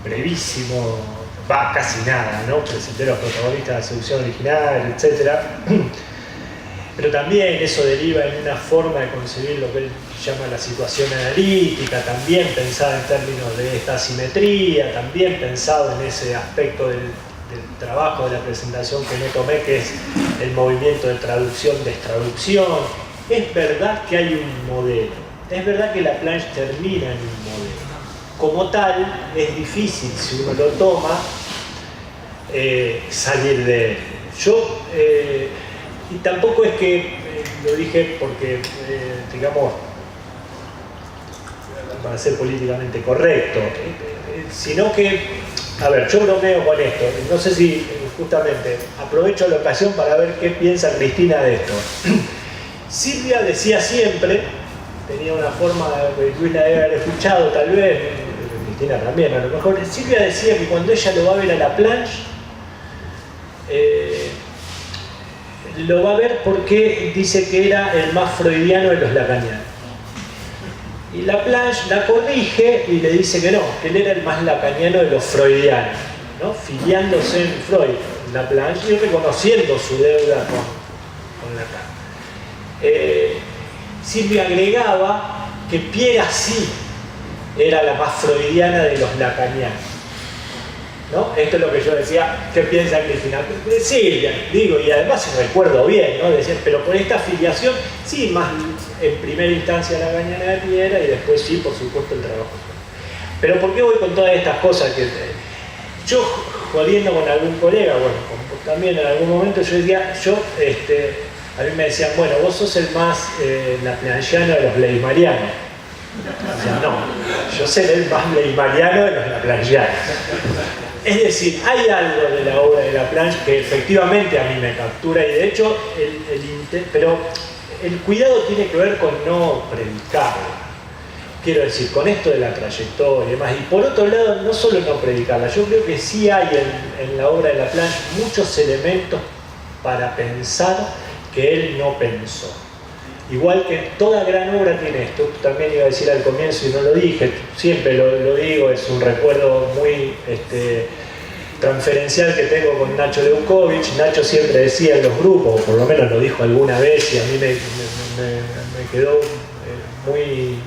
brevísimo, casi nada, ¿no? Presenté los protagonistas de la solución original, etc. Pero también eso deriva en una forma de concebir lo que él llama la situación analítica, también pensada en términos de esta asimetría, también pensado en ese aspecto del trabajo de la presentación que me tomé, que es el movimiento de traducción-destraducción. es verdad que hay un modelo, es verdad que la planche termina en un modelo. Como tal, es difícil, si uno lo toma, salir de él. Yo, y tampoco es que lo dije porque, digamos, para ser políticamente correcto, sino que, a ver, yo bromeo con esto, no sé si justamente aprovecho la ocasión para ver qué piensa Cristina de esto. Silvia decía siempre, tenía una forma, Luis la debe haber escuchado tal vez, Cristina también a lo mejor, Silvia decía que cuando ella lo va a ver a la planche, lo va a ver porque dice que era el más freudiano de los lacanianos. Y Laplanche la corrige y le dice que no, que él era el más lacaniano de los freudianos, ¿no? Filiándose en Freud, Laplanche, y reconociendo su deuda con Lacan. Silvia agregaba que Pierre sí era la más freudiana de los lacanianos, ¿no? Esto es lo que yo decía, ¿qué piensa Cristina? Silvia, digo, y además recuerdo bien, ¿no? Decía, pero por esta afiliación, sí, más en primera instancia la lacaniana de Piera y después sí, por supuesto, el trabajo. Pero ¿por qué voy con todas estas cosas? Que yo, jodiendo con algún colega, bueno, también en algún momento yo decía, a mí me decían, bueno, vos sos el más laplanchiano de los leimarianos. O sea, no, yo seré el más leimariano de los laplanchianos. Es decir, hay algo de la obra de Laplanche que efectivamente a mí me captura y de hecho, pero el cuidado tiene que ver con no predicarla. Quiero decir, con esto de la trayectoria y demás. Y por otro lado, no solo no predicarla, yo creo que sí hay en la obra de Laplanche muchos elementos para pensar que él no pensó. Igual que toda gran obra tiene esto, también iba a decir al comienzo y no lo dije, siempre lo digo, es un recuerdo muy transferencial que tengo con Nacho Leukovich. Nacho siempre decía en los grupos, o por lo menos lo dijo alguna vez y a mí me quedó muy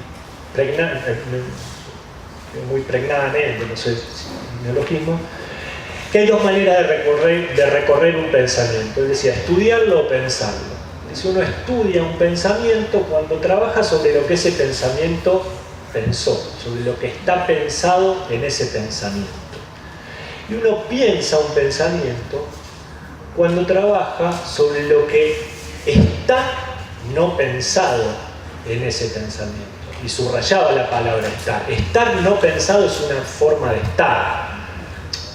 pregnadamente, no sé si es un neologismo, que hay dos maneras de recorrer un pensamiento. Él decía, estudiarlo o pensarlo. Si uno estudia un pensamiento cuando trabaja sobre lo que ese pensamiento pensó, sobre lo que está pensado en ese pensamiento. Y uno piensa un pensamiento cuando trabaja sobre lo que está no pensado en ese pensamiento. Y subrayaba la palabra estar. Estar no pensado es una forma de estar.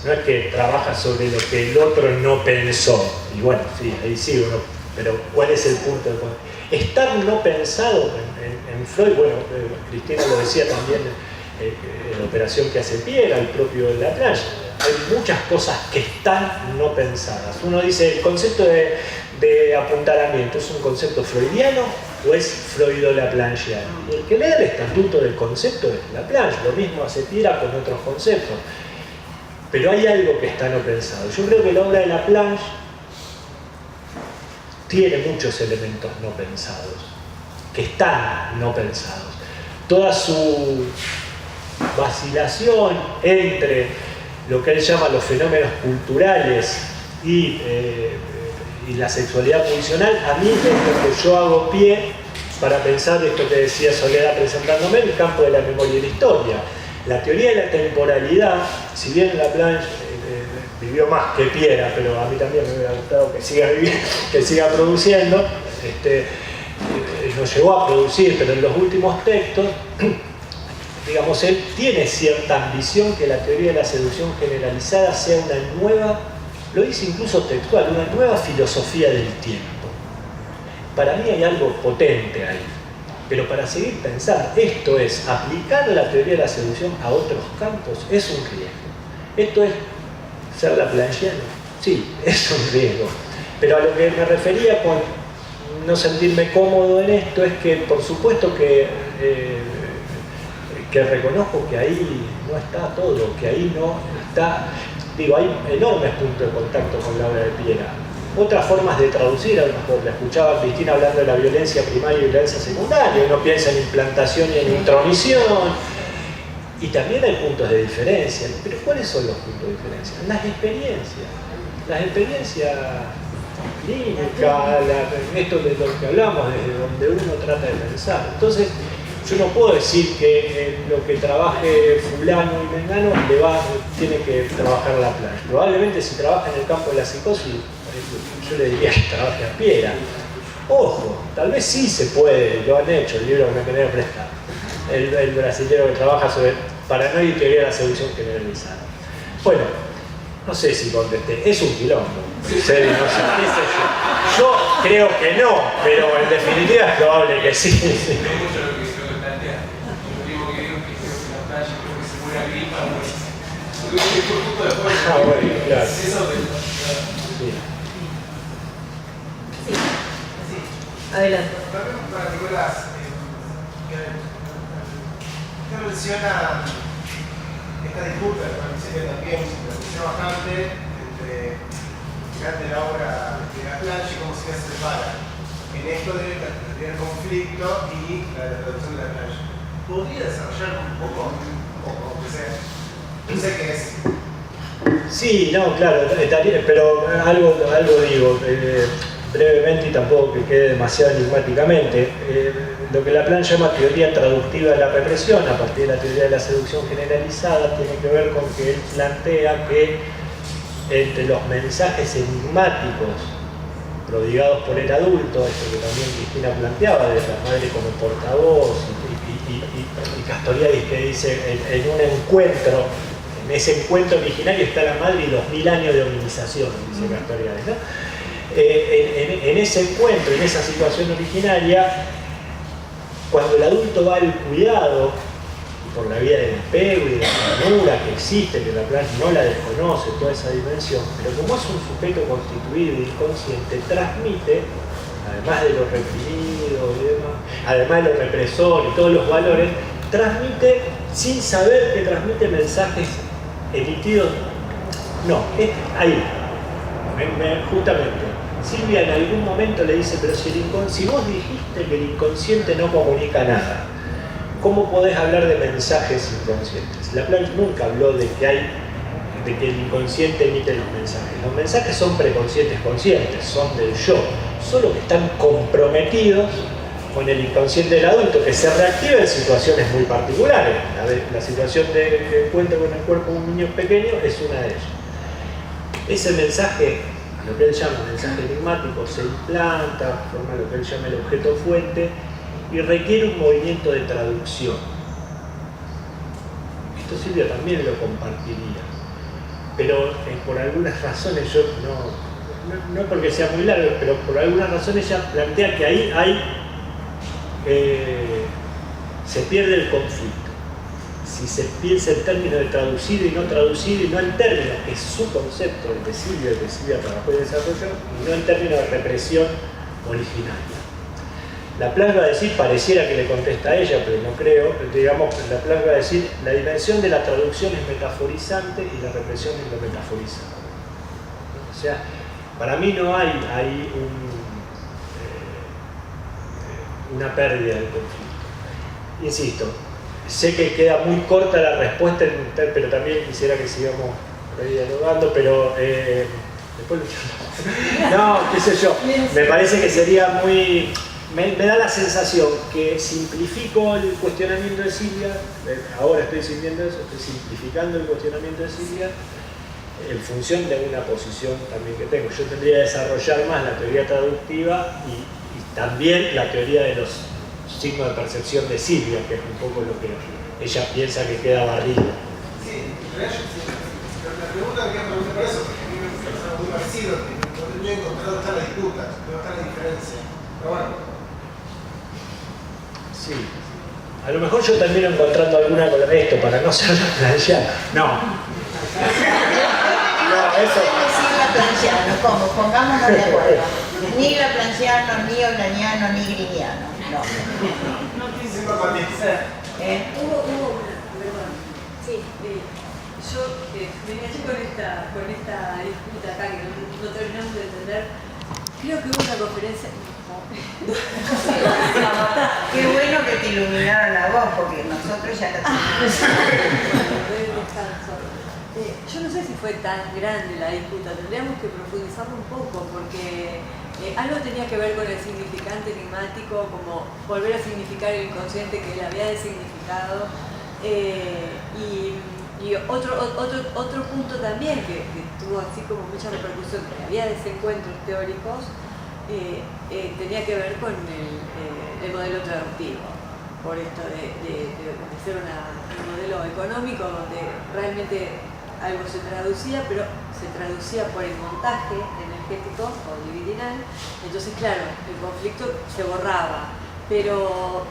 No es que trabaja sobre lo que el otro no pensó. Y bueno, sí, ahí sí uno. Pero ¿cuál es el punto? Estar no pensado en Freud, bueno, Cristina lo decía también en la operación que hace Piera, el propio Laplanche. Hay muchas cosas que están no pensadas. Uno dice, el concepto de apuntalamiento, ¿es un concepto freudiano o es freudo-laplanchiano? Y el que lee el estatuto del concepto es Laplanche, lo mismo hace Piera con otros conceptos. Pero hay algo que está no pensado. Yo creo que la obra de Laplanche tiene muchos elementos no pensados, que están no pensados. Toda su vacilación entre lo que él llama los fenómenos culturales y la sexualidad funcional, a mí es lo que yo hago pie para pensar esto que decía Soledad presentándome, el campo de la memoria y la historia. La teoría de la temporalidad, si bien Laplanche vivió más que Piera, pero a mí también me hubiera gustado que siga viviendo, que siga produciendo, no llegó a producir, pero en los últimos textos, digamos, él tiene cierta ambición que la teoría de la seducción generalizada sea una nueva, lo dice incluso textual, una nueva filosofía del tiempo. Para mí hay algo potente ahí, pero para seguir pensando, esto es, aplicar la teoría de la seducción a otros campos es un riesgo. Esto es ser laplanchiano, sí, es un riesgo. Pero a lo que me refería con no sentirme cómodo en esto es que, por supuesto que reconozco que ahí no está todo, que ahí no está, digo, hay enormes puntos de contacto con la obra de Piera. Otras formas de traducir, a lo mejor la escuchaba Cristina hablando de la violencia primaria y violencia secundaria, uno piensa en implantación y en intromisión. Y también hay puntos de diferencia. ¿Pero cuáles son los puntos de diferencia? Las experiencias. Las experiencias clínica, esto de lo que hablamos, desde donde uno trata de pensar. Entonces, yo no puedo decir que lo que trabaje fulano y mengano tiene que trabajar la playa. Probablemente si trabaja en el campo de la psicosis, yo le diría que trabaje a Piera. Ojo, tal vez sí se puede, lo han hecho, el libro que me quería prestar. El brasilero que trabaja sobre paranoia y teoría de la seducción generalizada. Bueno, no sé si contesté, es un quilombo. En serio, no sé, qué sé yo. Yo creo que no, pero en definitiva es probable que sí. Ah, bueno, claro. Sí. Adelante. Para Nicolás, usted menciona esta disputa, que al principio también me pareció bastante, entre de la obra de la plancha y cómo se separa en esto del conflicto y la traducción de la plancha. ¿Podría desarrollar un poco, aunque sea? Yo sé que es. Sí, no, claro, pero algo digo brevemente y tampoco que quede demasiado enigmáticamente. Lo que Laplan llama teoría traductiva de la represión, a partir de la teoría de la seducción generalizada, tiene que ver con que él plantea que entre los mensajes enigmáticos prodigados por el adulto, esto que también Cristina planteaba, de la madre como portavoz, y Castoriadis que dice en un encuentro, en ese encuentro originario está la madre y los 1000 años de hominización, dice Castoriadis, ¿no? En ese encuentro, en esa situación originaria, cuando el adulto va al cuidado, por la vía del apego y de la ternura que existe, que Laplan no la desconoce, toda esa dimensión, pero como es un sujeto constituido e inconsciente, transmite, además de lo reprimido y demás, además de lo represor y todos los valores, transmite, sin saber que transmite mensajes emitidos. No, ahí, justamente. Silvia en algún momento le dice, pero si vos dijiste que el inconsciente no comunica nada, ¿cómo podés hablar de mensajes inconscientes? Laplan nunca habló de que el inconsciente emite los mensajes. Los mensajes son preconscientes conscientes, son del yo, solo que están comprometidos con el inconsciente del adulto, que se reactiva en situaciones muy particulares. La situación de encuentro con el cuerpo de un niño pequeño es una de ellas. Ese mensaje, lo que él llama mensaje enigmático, se implanta, forma lo que él llama el objeto fuente y requiere un movimiento de traducción. Esto Silvia también lo compartiría, pero por algunas razones, yo no porque sea muy largo, pero por algunas razones ella plantea que ahí se pierde el conflicto. Si se piensa en términos de traducido y no traducido, y no en términos, que es su concepto, el que Silvia trabajó y desarrolló, y no en términos de represión originaria. Laplan va a decir, pareciera que le contesta a ella, pero no creo, digamos, Laplan va a decir, la dimensión de la traducción es metaforizante y la represión es lo metaforizante. O sea, para mí no hay una pérdida del conflicto. Insisto, sé que queda muy corta la respuesta, pero también quisiera que sigamos dialogando, pero después lo no, qué sé yo, me parece que sería muy... Me da la sensación que simplifico el cuestionamiento de Silvia, ahora estoy sintiendo eso, estoy simplificando el cuestionamiento de Silvia en función de una posición también que tengo. Yo tendría que desarrollar más la teoría traductiva y también la teoría de los signos de percepción de Silvia, que es un poco lo que ella piensa que queda barrido. Sí, la pregunta que quiero preguntar por eso, porque a mí me parece muy parecido, no tendría que encontrar dónde está la disputa, dónde está la diferencia. Pero bueno. Sí. A lo mejor yo termino encontrando alguna con esto para no ser planchado. No. No, eso. Decir laplanciano, ¿cómo? Pongámonos de acuerdo. Ni laplanciano, ni olaniano, ni griniano. No. Hubo sí, yo me enganché con esta disputa acá que no terminamos de entender. Creo que hubo una conferencia. Qué bueno que te iluminaron la voz, porque nosotros ya la tenemos. Yo no sé si fue tan grande la disputa, tendríamos que profundizarlo un poco, porque algo tenía que ver con el significante enigmático, como volver a significar el inconsciente que él había designificado. Y otro punto también que tuvo así como mucha repercusión, que había desencuentros teóricos, tenía que ver con el modelo traductivo, por esto de ser un modelo económico donde realmente algo se traducía, pero se traducía por el montaje energético o libidinal. Entonces, claro, el conflicto se borraba, pero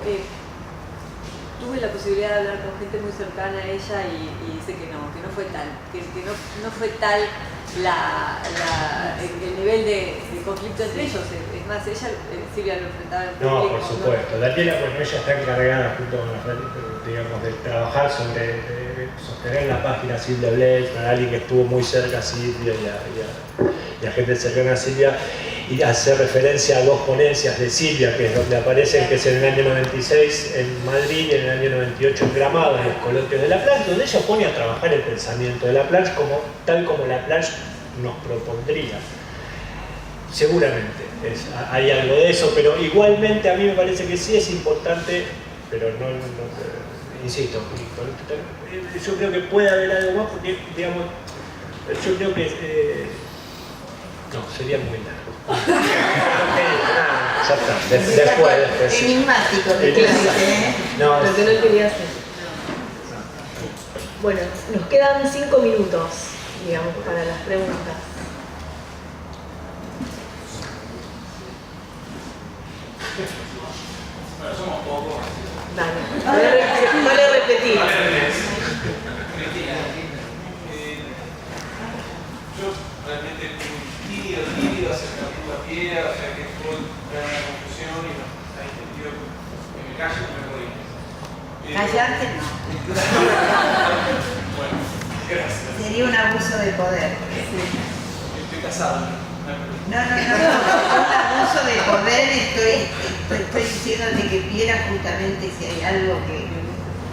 tuve la posibilidad de hablar con gente muy cercana a ella y dice que no fue tal, que no fue tal el nivel de conflicto entre ellos. Es más, ella, Silvia, lo enfrentaba en público. No, por supuesto. Daniela, bueno, ella está encargada junto con Rafael, digamos, de trabajar sobre sostener la página Silvia Blech, alguien que estuvo muy cerca a Silvia y a gente cercana a Silvia, y hacer referencia a dos ponencias de Silvia, que es donde aparecen, que es en el año 96 en Madrid y en el año 98 en Gramado, en los coloquios de Laplanche, donde ella pone a trabajar el pensamiento de Laplanche tal como Laplanche nos propondría. Seguramente hay algo de eso, pero igualmente a mí me parece que sí es importante, pero no insisto, yo creo que puede haber algo más, porque, digamos, yo creo que no, sería muy largo. Ya está, después. Enigmático, claramente. No, lo que no quería hacer. Bueno, nos quedan 5 minutos, digamos, para las preguntas. Bueno, somos pocos. Dale, no le repetí. Yo realmente tímido acerca de la piedra, o sea que puedo crear una confusión y no, ahí sentido que me callo y me corrijo. Callarte no. Bueno, gracias. Sería un abuso de poder. Estoy casado. No, un abuso de poder, estoy diciéndote que Piera justamente si hay algo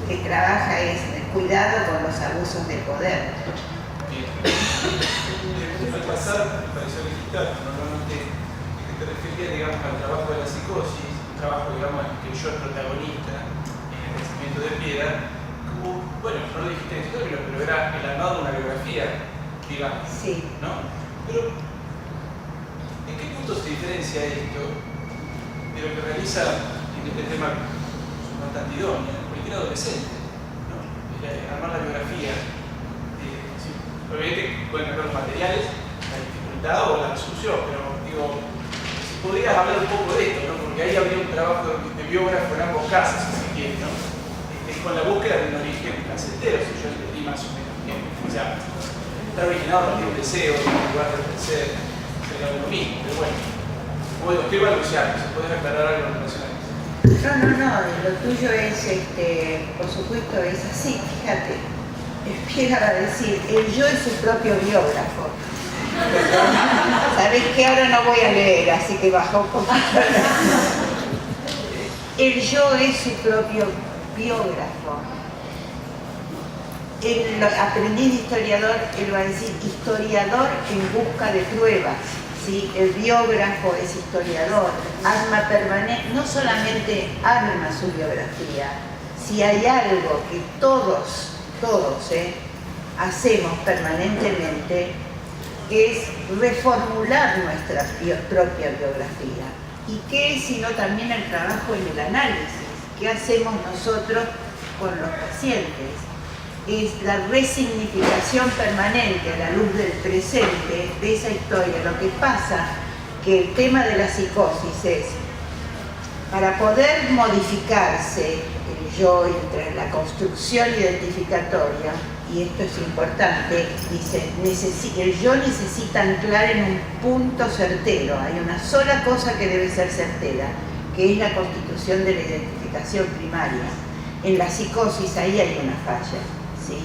que trabaja es el cuidado con los abusos de poder. Al pasar, me pareció digital, normalmente que te refería, digamos, al trabajo de la psicosis, un trabajo, digamos, en que yo es protagonista en el pensamiento de Piera, como, bueno, no lo dijiste en historia, pero era el armado de una biografía, digamos, Sí. ¿no? Pero, ¿en qué punto se diferencia esto de lo que realiza en este tema bastante idóneo, cualquier adolescente, ¿no? Armar la biografía. Obviamente pueden cambiar los materiales, la dificultad o la resolución, pero digo, si podrías hablar un poco de esto, ¿no? Porque ahí habría un trabajo de biógrafo en ambos casos, si se quiere, ¿no? Con la búsqueda de un origen placentero, si yo entendí más o menos bien. O sea, está originado a partir de un deseo, de un lugar de placer, sería lo mismo, pero bueno. Bueno, estoy balbuceando, ¿se puede aclarar algo en relación a eso? No, lo tuyo es, por supuesto, es así, fíjate. Piera va a decir, el yo es su propio biógrafo. ¿Sabés qué? Ahora no voy a leer, así que baja un poquito. El yo es su propio biógrafo. El aprendiz de historiador, él va a decir historiador en busca de pruebas. ¿Sí? El biógrafo es historiador, arma permanente, no solamente arma su biografía, si hay algo que todos hacemos permanentemente, es reformular nuestra propia biografía. ¿Y qué es sino también el trabajo en el análisis? ¿Qué hacemos nosotros con los pacientes? Es la resignificación permanente a la luz del presente de esa historia. Lo que pasa que el tema de la psicosis es, para poder modificarse el yo entre la construcción identificatoria, y esto es importante, dice, el yo necesita anclar en un punto certero. Hay una sola cosa que debe ser certera, que es la constitución de la identificación primaria. En la psicosis ahí hay una falla, ¿sí?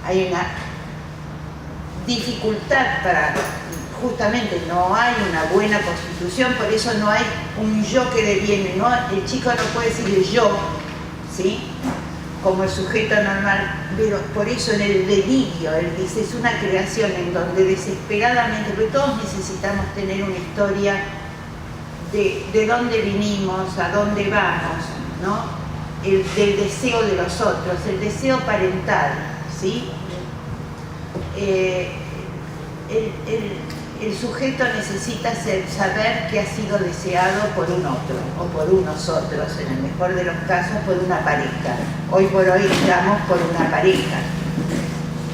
Hay una dificultad para, justamente no hay una buena constitución, por eso no hay un yo que deviene, ¿no? El chico no puede decir el yo, ¿sí? Como el sujeto normal, pero por eso en el delirio, él dice, es una creación en donde desesperadamente, porque todos necesitamos tener una historia de dónde vinimos, a dónde vamos, ¿no? Del deseo de los otros, el deseo parental, ¿sí? El sujeto necesita saber que ha sido deseado por un otro o por unos otros, en el mejor de los casos por una pareja. Hoy por hoy estamos por una pareja,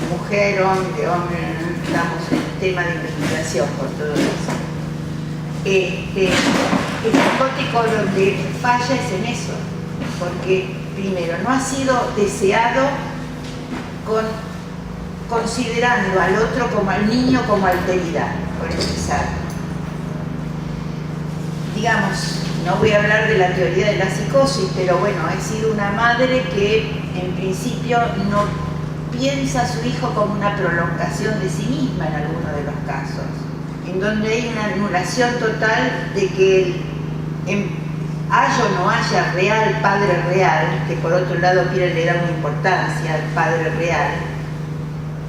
mujer, hombre, estamos en el tema de investigación por todo eso. El psicótico donde falla es en eso, porque primero no ha sido deseado considerando al otro como al niño como alteridad, por empezar. Digamos, no voy a hablar de la teoría de la psicosis, pero bueno, he sido una madre que en principio no piensa a su hijo como una prolongación de sí misma en algunos de los casos, en donde hay una anulación total de que haya o no haya real padre real, que por otro lado Pierre le da una importancia al padre real,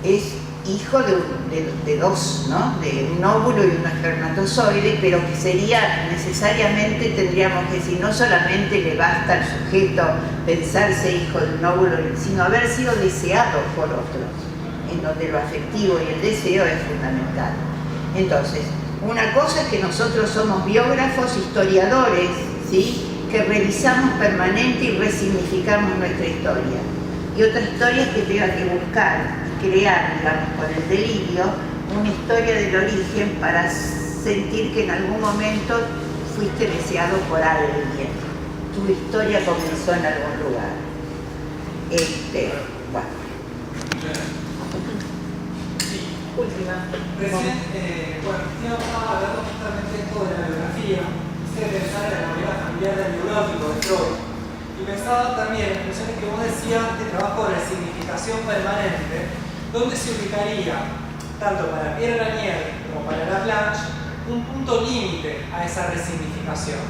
es hijo de dos, ¿no? De un óvulo y un espermatozoide, pero que sería necesariamente, tendríamos que decir, no solamente le basta al sujeto pensarse hijo de un óvulo, sino haber sido deseado por otros, en donde lo afectivo y el deseo es fundamental. Entonces, una cosa es que nosotros somos biógrafos, historiadores, ¿sí? Que revisamos permanente y resignificamos nuestra historia. Y otra historia es que tenga que buscar crear, digamos, con el delirio, una historia del origen para sentir que en algún momento fuiste deseado por alguien. Tu historia comenzó en algún lugar. Bueno. Última. Recién, Cristina estaba hablando justamente esto de la biografía, hice pensar en la novela familiar del neurótico de Freud. Y pensaba también en funciones que vos decías de trabajo de resignificación permanente, donde se ubicaría, tanto para Pierre Lanier como para Laplanche, un punto límite a esa resignificación,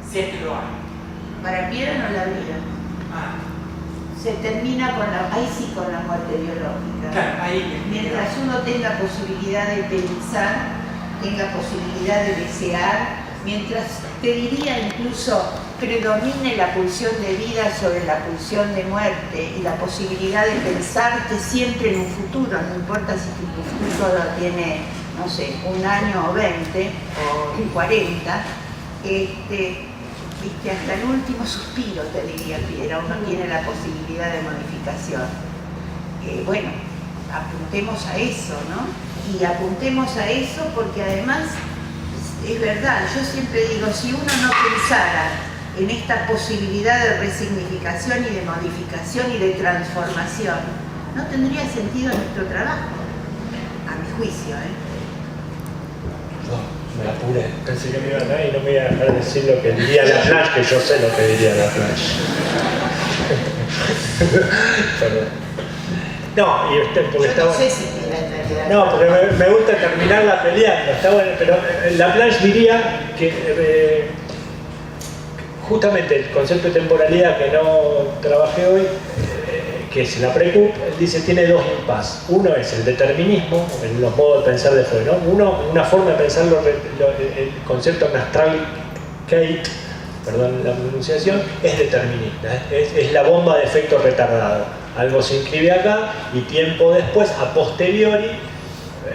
si es que lo hay. Para Pierre no la habría. Se termina con ahí sí con la muerte biológica. Claro, ahí. Mientras uno tenga posibilidad de pensar, tenga posibilidad de desear, mientras te diría incluso predomine la pulsión de vida sobre la pulsión de muerte y la posibilidad de pensarte siempre en un futuro, no importa si tu futuro tiene, no sé, 1 año o 20 o 40, hasta el último suspiro, te diría Piera, uno tiene la posibilidad de modificación. Bueno, apuntemos a eso, ¿no? Y apuntemos a eso porque además, es verdad, yo siempre digo, si uno no pensara en esta posibilidad de resignificación y de modificación y de transformación, no tendría sentido nuestro trabajo, a mi juicio, No, me apuré. Pensé que me iba a dar y no me iba a dejar decir lo que diría Laplanche, que yo sé lo que diría Laplanche. Perdón. No, y usted, porque yo no estaba... sé si tiene en realidad. No, porque me gusta terminarla peleando, está bueno, pero Laplanche diría que justamente el concepto de temporalidad que no trabajé hoy, que es la Precup, él dice tiene 2 impases. Uno es el determinismo, en los modos de pensar de Freud, ¿no? Una forma de pensar el concepto Nastrali Kate, perdón la pronunciación, es determinista, es la bomba de efecto retardado. Algo se inscribe acá y tiempo después, a posteriori,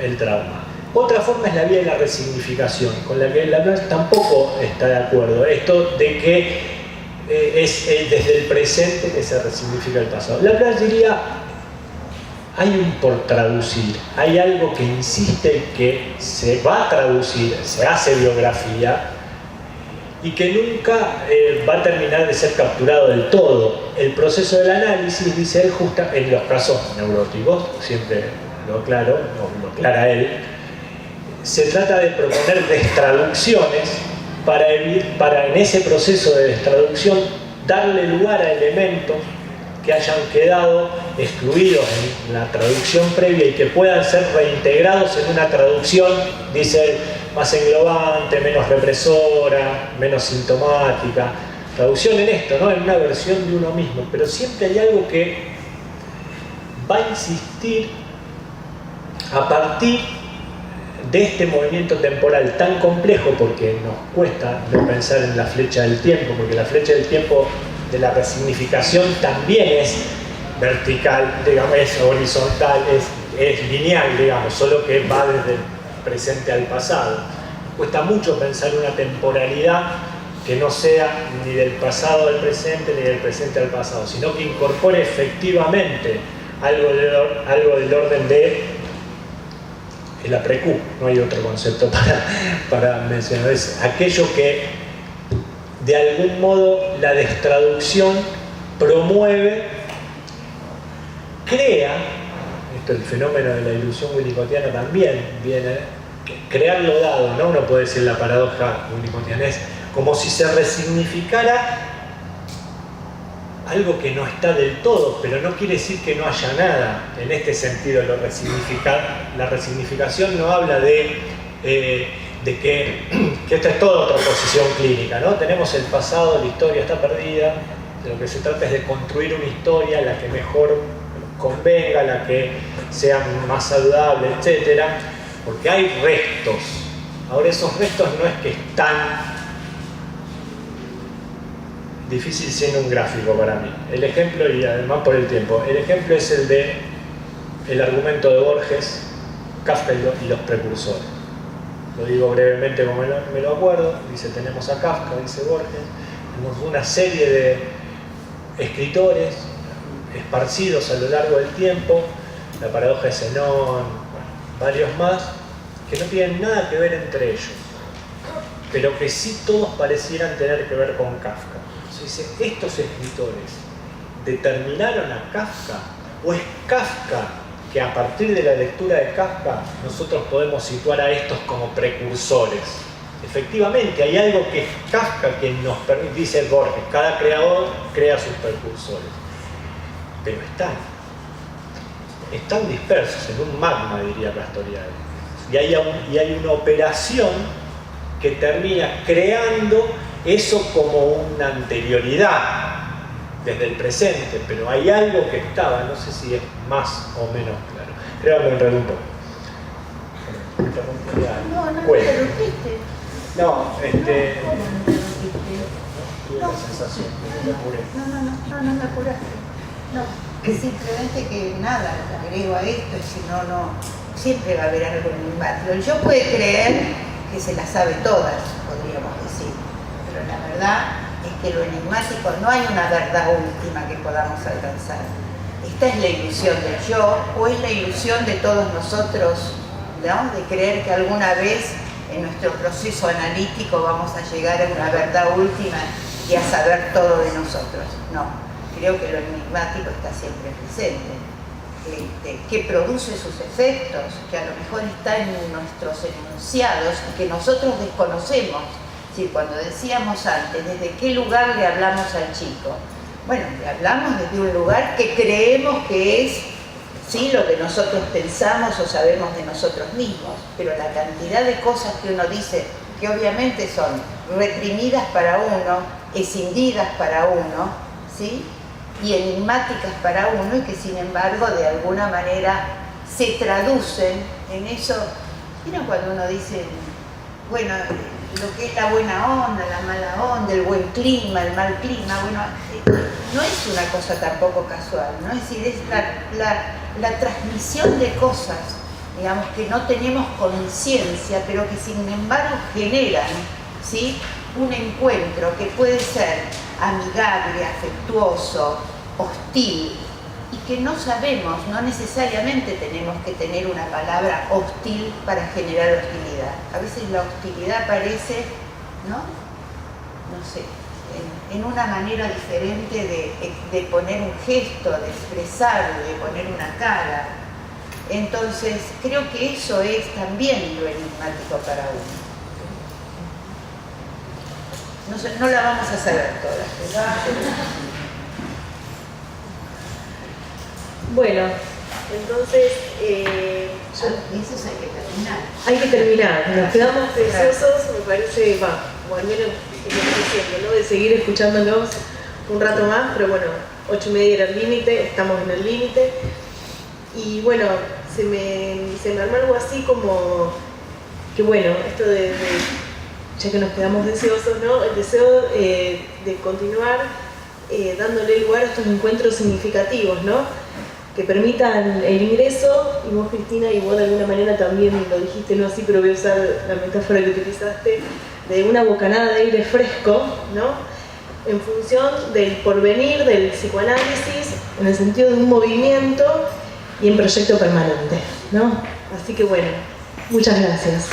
el trauma. Otra forma es la vía de la resignificación, con la que Laplanche tampoco está de acuerdo. Esto de que es desde el presente que se resignifica el pasado. Laplanche diría, hay un por traducir, hay algo que insiste que se va a traducir, se hace biografía y que nunca va a terminar de ser capturado del todo. El proceso del análisis, dice él, justa en los casos neuróticos, siempre lo aclaro, o lo aclara él, se trata de proponer destraducciones para en ese proceso de destraducción darle lugar a elementos que hayan quedado excluidos en la traducción previa y que puedan ser reintegrados en una traducción, dice él, más englobante, menos represora, menos sintomática. Traducción en esto, ¿no? En una versión de uno mismo, pero siempre hay algo que va a insistir a partir de este movimiento temporal tan complejo, porque nos cuesta no pensar en la flecha del tiempo, porque la flecha del tiempo de la resignificación también es vertical, digamos, es horizontal, es lineal, digamos, solo que va desde el presente al pasado. Cuesta mucho pensar una temporalidad que no sea ni del pasado al presente ni del presente al pasado, sino que incorpore efectivamente algo del orden de el après-coup. No hay otro concepto para mencionar. Es aquello que de algún modo la destraducción promueve, crea, esto el fenómeno de la ilusión winnicottiana también viene, crear lo dado, ¿no? Uno puede decir la paradoja winnicottiana, es como si se resignificara algo que no está del todo, pero no quiere decir que no haya nada. En este sentido, la resignificación no habla de que esta es toda otra posición clínica, ¿no? Tenemos el pasado, la historia está perdida, de lo que se trata es de construir una historia, la que mejor convenga, la que sea más saludable, etc. Porque hay restos. Ahora, esos restos no es que están... Difícil siendo un gráfico para mí. El ejemplo, y además por el tiempo, el ejemplo es el de el argumento de Borges, Kafka y los precursores. Lo digo brevemente como me lo acuerdo. Dice, tenemos a Kafka, dice Borges, tenemos una serie de escritores esparcidos a lo largo del tiempo, la paradoja de Zenón, varios más, que no tienen nada que ver entre ellos, pero que sí todos parecieran tener que ver con Kafka. Dice, ¿estos escritores determinaron a Kafka? ¿O es Kafka que a partir de la lectura de Kafka nosotros podemos situar a estos como precursores? Efectivamente, hay algo que es Kafka quien nos permite, dice Borges, cada creador crea sus precursores. Pero están dispersos en un magma, diría Castoriadis. Y hay una operación que termina creando eso como una anterioridad desde el presente, pero hay algo que estaba, no sé si es más o menos claro. Creo que me enredé un poco. No me interrumpiste. No, tuve la sensación que me apuré. No me apuraste. No, que simplemente que nada, agrego a esto, si no, siempre va a haber algo enigmático. Yo puedo creer que se las sabe todas, podríamos decir. Pero la verdad es que lo enigmático, no hay una verdad última que podamos alcanzar. Esta es la ilusión del yo, o es la ilusión de todos nosotros, ¿no? De creer que alguna vez en nuestro proceso analítico vamos a llegar a una verdad última y a saber todo de nosotros. No, creo que lo enigmático está siempre presente, que produce sus efectos, que a lo mejor está en nuestros enunciados y que nosotros desconocemos. Sí, cuando decíamos antes, ¿desde qué lugar le hablamos al chico? Bueno, le hablamos desde un lugar que creemos que es, sí, lo que nosotros pensamos o sabemos de nosotros mismos, pero la cantidad de cosas que uno dice, que obviamente son reprimidas para uno, escindidas para uno, ¿sí? Y enigmáticas para uno, y que sin embargo de alguna manera se traducen en eso. ¿Vieron cuando uno dice, bueno, lo que es la buena onda, la mala onda, el buen clima, el mal clima? Bueno, no es una cosa tampoco casual, ¿no? Es decir, es la transmisión de cosas, digamos, que no tenemos conciencia, pero que sin embargo generan, ¿sí?, un encuentro que puede ser amigable, afectuoso, hostil, y que no sabemos, no necesariamente tenemos que tener una palabra hostil para generar hostilidad. A veces la hostilidad aparece, no sé, en una manera diferente de poner un gesto, de expresar, de poner una cara. Entonces, creo que eso es también lo enigmático para uno. No la vamos a saber todas. Bueno, entonces... Eso hay que terminar. Hay que terminar. Nos quedamos deseosos, me parece, o al menos lo que estoy diciendo, ¿no?, de seguir escuchándolos un rato más, pero bueno, 8:30 era el límite, estamos en el límite. Y bueno, se me armó algo así como que bueno, esto ya que nos quedamos deseosos, ¿no? El deseo de continuar dándole lugar a estos encuentros significativos, ¿no? Que permitan el ingreso, y vos, Cristina, y vos de alguna manera también lo dijiste, no así, pero voy a usar la metáfora que utilizaste, de una bocanada de aire fresco, ¿no? En función del porvenir del psicoanálisis, en el sentido de un movimiento y en proyecto permanente, ¿no? Así que bueno, muchas gracias.